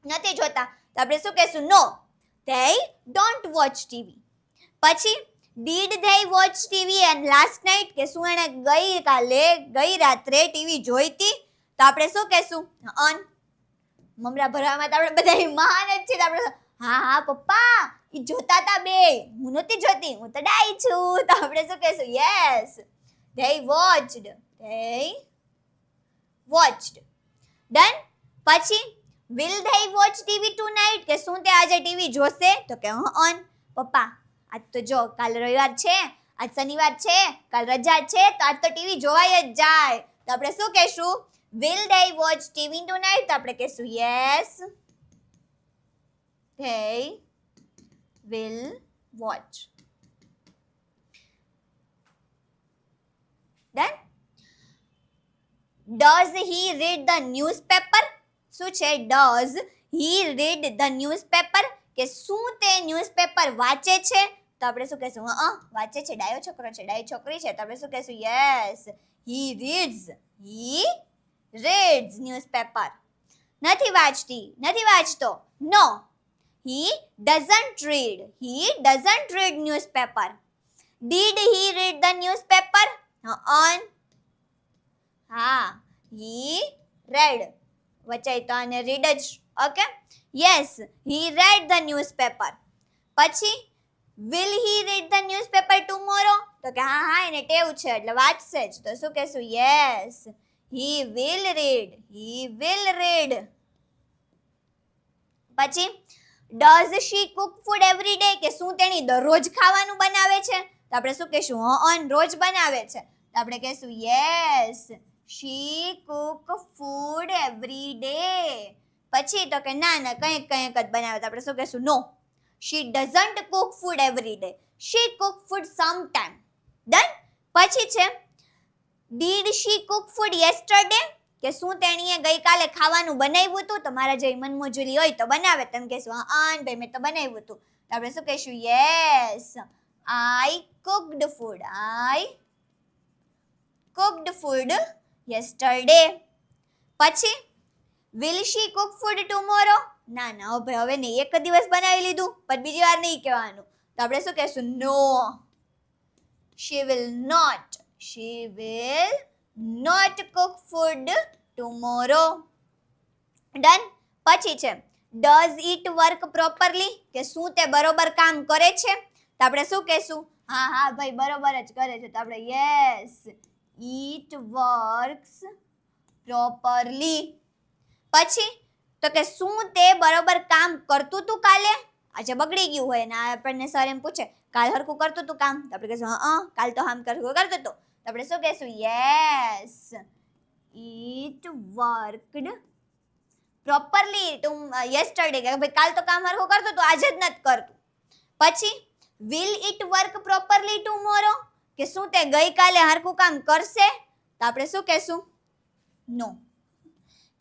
નથી જોતા તો આપણે શું કહીશું? No they don't watch TV. પછી did they watch TV and last night, કે શું એણે ગઈ રાત્રે ટીવી જોઈતી? તો આપણે શું કહીશું? ઓન. મમરા ભરવામાં તો આપણે બધા મહાન જ છીએ, આપણે હા પપ્પા ઈ જોતા હતા બે, હું નહોતી જોતી, હું તો ડાઈ છું. તો આપણે શું કહીશું? Yes they watched. ડન. પછી will they watch TV tonight, કે શું તે આજે ટીવી જોશે? તો કે ઓન. પપ્પા આજ તો જો કાલ રવિવાર છે, આજ શનિવાર છે, કાલ રજા છે, તો આજ તો ટીવી જોવાય જ જાય. તો આપણે શું કહેશું? will they watch TV tonight? તો આપણે કહેશું yes they will watch. Done? Does he read the newspaper? શું છે? Does he read the newspaper, કે શું તે ન્યૂઝપેપર વાંચે છે? તો આપણે શું કહેશું? વાંચે છે, ડાયો છોકરો છે, ડાયો છોકરી છે, તો આપણે શું કહેશું? Yes he reads newspaper. નથી વાંચતો. No he doesn't read newspaper. Did he read the newspaper? On. હા he read, વચાય તો આને રીડ જ. Okay, yes he read the newspaper. પછી will he read the newspaper tomorrow? તો કે હા એને ટેવ છે એટલે વાંચશે જ, તો શું કહેશું? Yes he will read. પછી does she cook food every day, કે શું તેણી દરરોજ ખાવાનું બનાવે છે? તો આપણે શું કહેશું? ઓન રોજ બનાવે છે, તો આપણે કહેશું yes she cook food every day. પછી તો કે ના કંઈક જ બનાવે, તો આપણે શું કહેશું? નો she doesn't cook food every day, she cook food sometime. Done. પછી છે did she cook food yesterday, કે શું તેણીએ ગઈકાલે ખાવાનું બનાવ્યું હતું? તો મારા જે મનમોજુરી હોય તો બનાવે, તમે કહેશું ભાઈ મેં તો બનાવ્યું હતું, તો આપણે શું કહીશું? Yes I cooked food yesterday. પછી will she cook food tomorrow? ના હવે નહીં, એક દિવસ બનાવી લીધું પણ બીજી વાર નહીં કહેવાનું, તો આપણે શું કહેશું? નો she will not cook food tomorrow. Done. પછી છે does it work properly, કે શું તે બરોબર કામ કરે છે? તો આપણે શું કહેશું? હા ભાઈ બરોબર જ કરે છે, તો આપણે યસ it works properly. પછી તો કે શું તે બરોબર કામ કરતું તું કાલે? આજે બગડી ગયું હોય ને આપણને સર એમ પૂછે કાલ હરખું કરતું તું કામ, તો આપણે કહીશું કાલ તો હરખું કરતું હતું, તો આપણે શું કહેશું? Yes it worked properly yesterday, કે ભાઈ કાલ તો કામ હરખું કરતું હતું, આજે જ નથી કરતું. પછી will it work properly tomorrow, કે શું તે ગઈકાલે હરખું કામ કરશે? તો આપણે શું કહેશું? નો,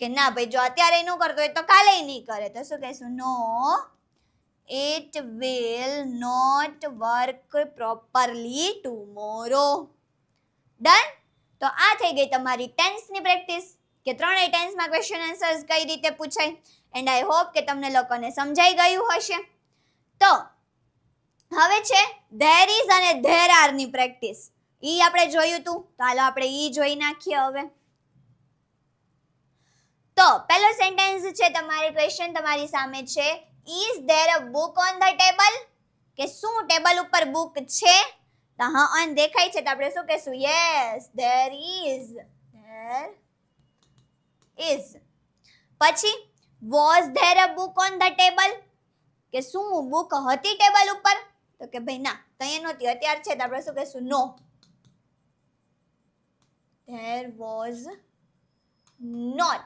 કે ના ભાઈ જો અત્યારે ન કરતો હોય તો કાલે નહીં કરે, તો શું કહેશું? નો it will not work properly tomorrow. Done. તો આ થઈ ગઈ તમારી ટેન્સની પ્રેક્ટિસ, કે ત્રણેય ટેન્સમાં ક્વેશ્ચન આન્સર્સ કઈ રીતે પૂછાય, એન્ડ આઈ હોપ કે તમને લોકોને સમજાઈ ગયું હશે. તો હવે છે ધેર ઇઝ અને ધેર આર ની પ્રેક્ટિસ. ઈ આપણે જોયું હતું, તો હાલો આપણે ઈ જોઈ નાખીએ હવે. તો પહેલો સેન્ટેન્સ છે તમારી ક્વેશ્ચન તમારી સામે છે, is there a book on the table, કે શું ટેબલ ઉપર બુક છે? તો હા અન દેખાય છે તો આપણે શું કહેશું? Yes there is. પછી was there a book on the table, કે શું બુક હતી ટેબલ ઉપર? તો કે ભાઈ ના, તો અહીંયા નહોતી, અત્યારે છે તો આપણે શું કહેશું? No. There was not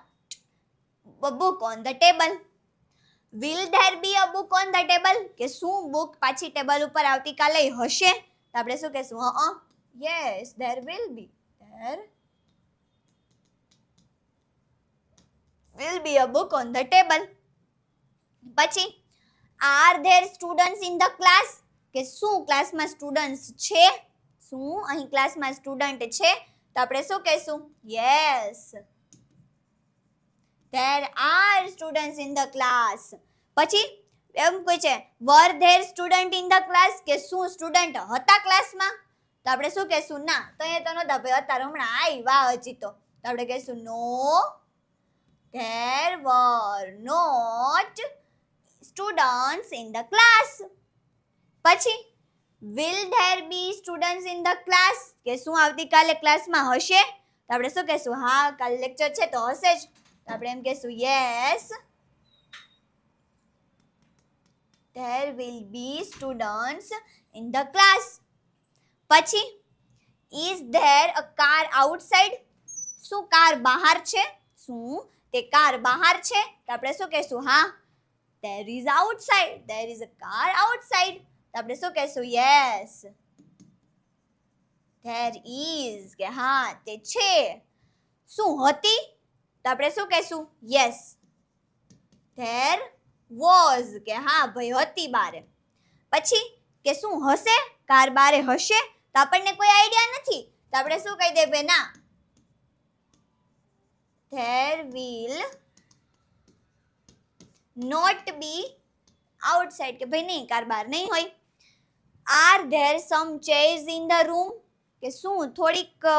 a book on the table. Will there be a book on the table? કે શું બુક પાછી ટેબલ ઉપર આવતીકાલે હશે? તો આપણે શું કહેશું? Yes there will be. There will be a book on the table. પછી are there students in the class? કે શું ક્લાસમાં સ્ટુડન્ટ્સ છે? શું અહીં ક્લાસમાં સ્ટુડન્ટ છે? તો આપણે શું કહેશું? Yes there are students in the class. પછી એમ પૂછે were there student in the class? કે શું સ્ટુડન્ટ હતા ક્લાસમાં? તો આપણે શું કહેશું? ના, તો એ તો નહોતા ભાઈ, અત્યારે હમણાં આવ્યા હજી તો આપણે કહેશું નો there were not students in the class. પછી will there be students in the class? કે શું આવતીકાલે ક્લાસમાં હશે? તો આપણે શું કહેશું? હા, કાલે લેક્ચર છે તો હશે જ. તો આપણે એમ કહેશું yes there will be students in the class. પછી is there a car outside? શું કાર બહાર છે? શું તે કાર બહાર છે? તો આપણે શું કહેશું? હા there is outside. There is a car outside. તો આપણે શું કહેશું? યસ there is, કે હા તે છે. શું હતી? તો આપણે શું કહેશું? યસ there was, કે હા ભાઈ હતી બારે. પછી કે શું હશે? કાર બારે હશે? તો આપણને કોઈ આઈડિયા નથી તો આપણે શું કહી દે ભાઈ? ના there will not be outside, કે ભાઈ નહીં, કાર બાર નહીં હોય. are there some chairs in the room? કે શું થોડીક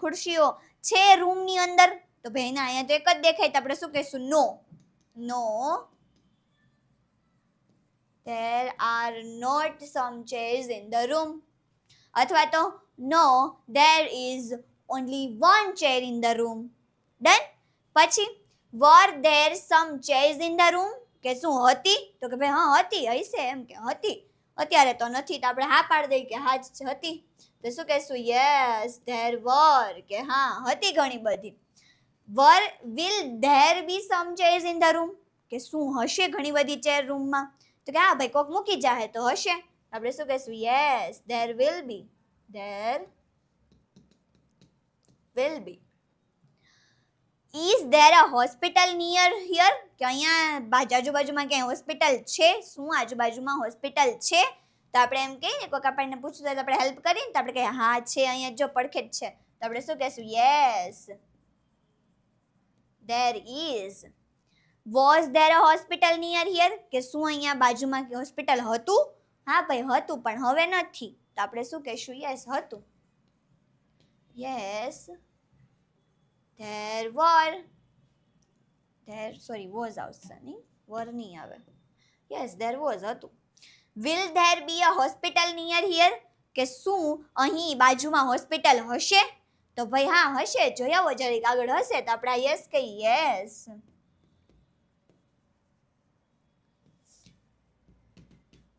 ખુરશીઓ છે રૂમની અંદર? તો ભાઈ ના, અહીંયા તો એક જ દેખાય તો આપણે શું કહીશું? નો there are not some chairs in the room. અથવા તો no there is only one chair in the room. Done. પછી were there some chairs in the room? કે શું હતી? તો કે ભાઈ હા હતી, હશે એમ કે હતી, અત્યારે તો નથી તો આપણે હા પાડી દઈએ કે હા હતી. તો શું કહેશું? યસ there were, કે હા હતી ઘણી બધી. will there be some chairs in the room? કે શું હશે ઘણી બધી ચેર રૂમમાં? તો કે હા ભાઈ કોક મૂકી જાહે તો હશે. આપણે શું કહેશું? Yes there will be. Is there a hospital near here? કે અહીંયા આજુબાજુમાં ક્યાંય હોસ્પિટલ છે? શું આજુબાજુમાં હોસ્પિટલ છે? તો આપણે એમ કહીએ કોઈક આપણને પૂછતું હોય તો આપણે હેલ્પ કરીએ ને તો આપણે કહીએ હા છે, અહીંયા જો પડખે જ છે. તો આપણે શું કહેશું? Yes there is. Was there a hospital near here? કે શું અહીંયા બાજુમાં હોસ્પિટલ હતું? હા ભાઈ હતું પણ હવે નથી તો આપણે શું કહેશું? યસ હતું. Yes there were. was આવશે નહીં, were નહીં આવે. યસ there was હતું. will there be a hospital near here? કે શું અહીં બાજુમાં હોસ્પિટલ હશે? તો ભાઈ હા હશે, જોઈ આવો જરીક આગળ હશે તો આપણે યસ કહીએ. Yes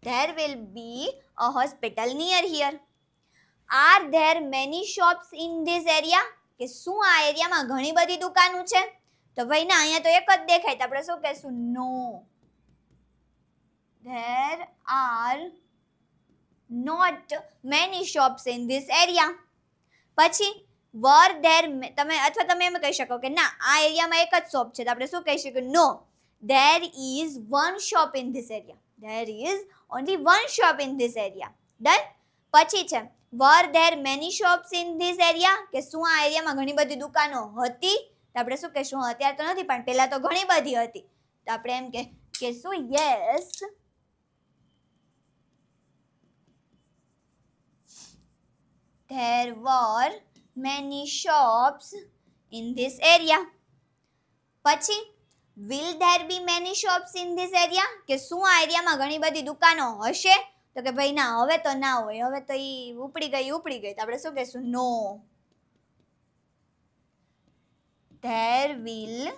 there will be a hospital near here. Are there many shops in this area? કે શું આ એરિયામાં ઘણી બધી દુકાનો છે? તો ભાઈ ના, અહીંયા તો એક જ દેખાય તો આપણે શું કહેશું? નો there are not many shops in this area. પછી were there, તમે અથવા તમે એમ કહી શકો કે ના આ એરિયામાં એક જ શોપ છે તો આપણે શું કહી શકીએ? નો there is one shop in this area. There is only one shop in this area. Done. પછી છે were there many shops in this area? કે શું આ એરિયામાં ઘણી બધી દુકાનો હતી? તો આપણે શું કહેશું? અત્યારે તો નથી પણ પહેલા તો ઘણી બધી હતી તો આપણે એમ કહેશું yes there were many shops in this area. પછી will there be many shops in this area? કે શું આ એરિયામાં ઘણી બધી દુકાનો હશે? તો તો કે ભાઈ ના, હવે તો ના હોય, હવે તો ઈ ઉપડી ગઈ, તો આપણે શું કહેશું? નો, there will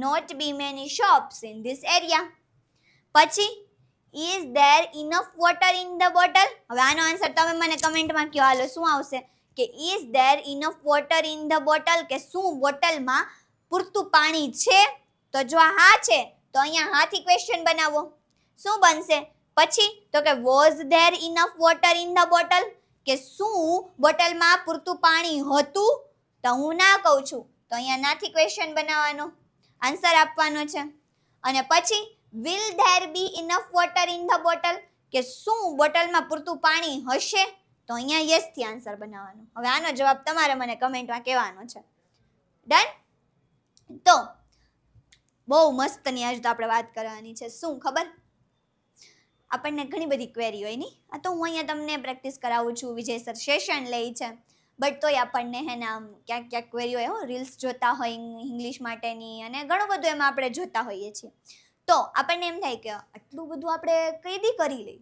not be many shops in this area. પછી is there enough water in the bottle? હવે આનો આન્સર તમે મને કમેન્ટમાં કહો. હાલો, શું આવશે? કે is there enough water in the bottle? કે શું બોટલમાં પૂરતું પાણી છે? તો જો હા છે તો અહીંયા હાથી ક્વેશ્ચન બનાવો. શું બનશે? પછી તો કે was there enough water in the bottle? કે શું બોટલમાં પૂરતું પાણી હતું? તો હું ના કહું છું, તો અહીંયા નાથી ક્વેશ્ચન બનાવવાનો, આન્સર આપવાનો છે. અને પછી will there be enough water in the bottle? કે શું બોટલમાં પૂરતું પાણી હશે? તો અહીંયા યસ થી આન્સર બનાવવાનો. હવે આનો જવાબ તમારે મને કમેન્ટમાં કહેવાનો છે. ડન? તો બહુ મસ્તની આજ તો આપણે વાત કરવાની છે. શું ખબર? આપણને ઘણી બધી ક્વેરી હોય ની. આ તો હું અહીંયા તમને પ્રેક્ટિસ કરાવું છું, વિજય સર સેશન લે છે, બટ તોય આપણને હે ને આમ ક્યાંક ક્યાંક ક્વેરી હોય, રીલ્સ જોતા હોય ઇંગ્લિશ માટેની, અને ઘણું બધું એમાં આપણે જોતા હોઈએ છીએ. તો આપણને એમ થાય કે આટલું બધું આપણે કેદી કરી લઈ,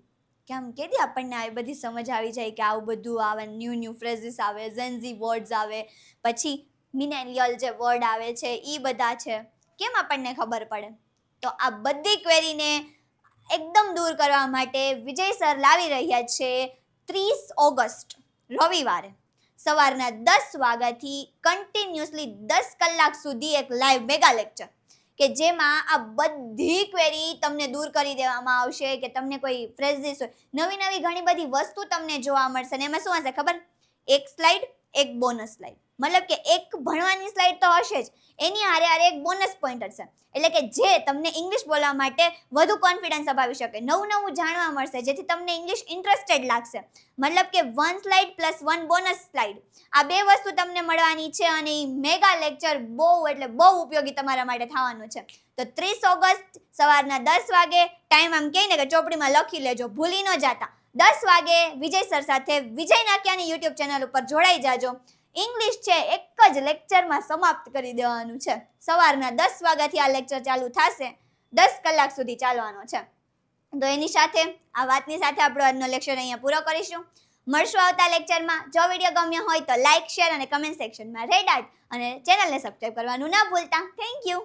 કે આમ કેદી આપણને આવી બધી સમજ આવી જાય કે આવું બધું આવે, ન્યૂ ફ્રેઝિસ આવે, ઝેન્ઝી વર્ડ્સ આવે, પછી મિલેનિયલ જે વર્ડ આવે છે એ બધા છે, કેમ આપણને ખબર પડે? તો આ બધી ક્વેરીને એકદમ દૂર કરવા માટે વિજય સર લાવી રહ્યા છે 30 ઓગસ્ટ રવિવારે સવારના 10 વાગ્યાથી કન્ટિન્યુઅસલી 10 કલાક સુધી એક લાઈવ મેગા લેક્ચર, કે જેમાં આ બધી ક્વેરી તમને દૂર કરી દેવામાં આવશે. કે તમને કોઈ ફ્રેઝિસ હોય, નવી નવી ઘણી બધી વસ્તુ તમને જોવા મળશે. ને એમાં શું હશે ખબર? એક સ્લાઇડ, એક બોનસ સ્લાઇડ. મતલબ કે એક ભણવાની સ્લાઇડ તો હશે જ, એની હારે હારે એક બોનસ પોઈન્ટ હશે. એટલે કે જે તમને ઇંગ્લિશ બોલવા માટે વધુ કોન્ફિડન્સ અપાવી શકે, નવું નવું જાણવા મળશે, જેથી તમને ઇંગ્લિશ ઇન્ટરેસ્ટેડ લાગશે. મતલબ કે 1 સ્લાઇડ પ્લસ 1 બોનસ સ્લાઇડ, આ બે વસ્તુ તમને મળવાની છે. અને એ મેગા લેક્ચર બહુ એટલે બહુ ઉપયોગી તમારા માટે થવાનું છે. તો 30 ઓગસ્ટ સવારના 10 વાગે, ટાઈમ આમ કહીને કે ચોપડીમાં લખી લેજો, ભૂલી ન જાતા. 10 વાગે વિજય સર સાથે વિજય નાકિયાની યુટ્યુબ ચેનલ ઉપર જોડાઈ જાજો. ઇંગ્લિશ છે એક જ લેક્ચરમાં સમાપ્ત કરી દેવાનું છે. સવારના 10 વાગ્યાથી આ લેક્ચર ચાલુ થશે, 10 કલાક સુધી ચાલવાનો છે. તો એની સાથે આ વાતની સાથે આપણો આજનો લેક્ચર અહીંયા પૂરો કરીશું. મળશું આવતા લેક્ચરમાં. જો વિડીયો ગમ્યો હોય તો લાઇક, શેર અને કમેન્ટ સેક્શનમાં રેડ આર્ટ અને ચેનલને સબસ્ક્રાઇબ કરવાનું ના ભૂલતા. Thank you.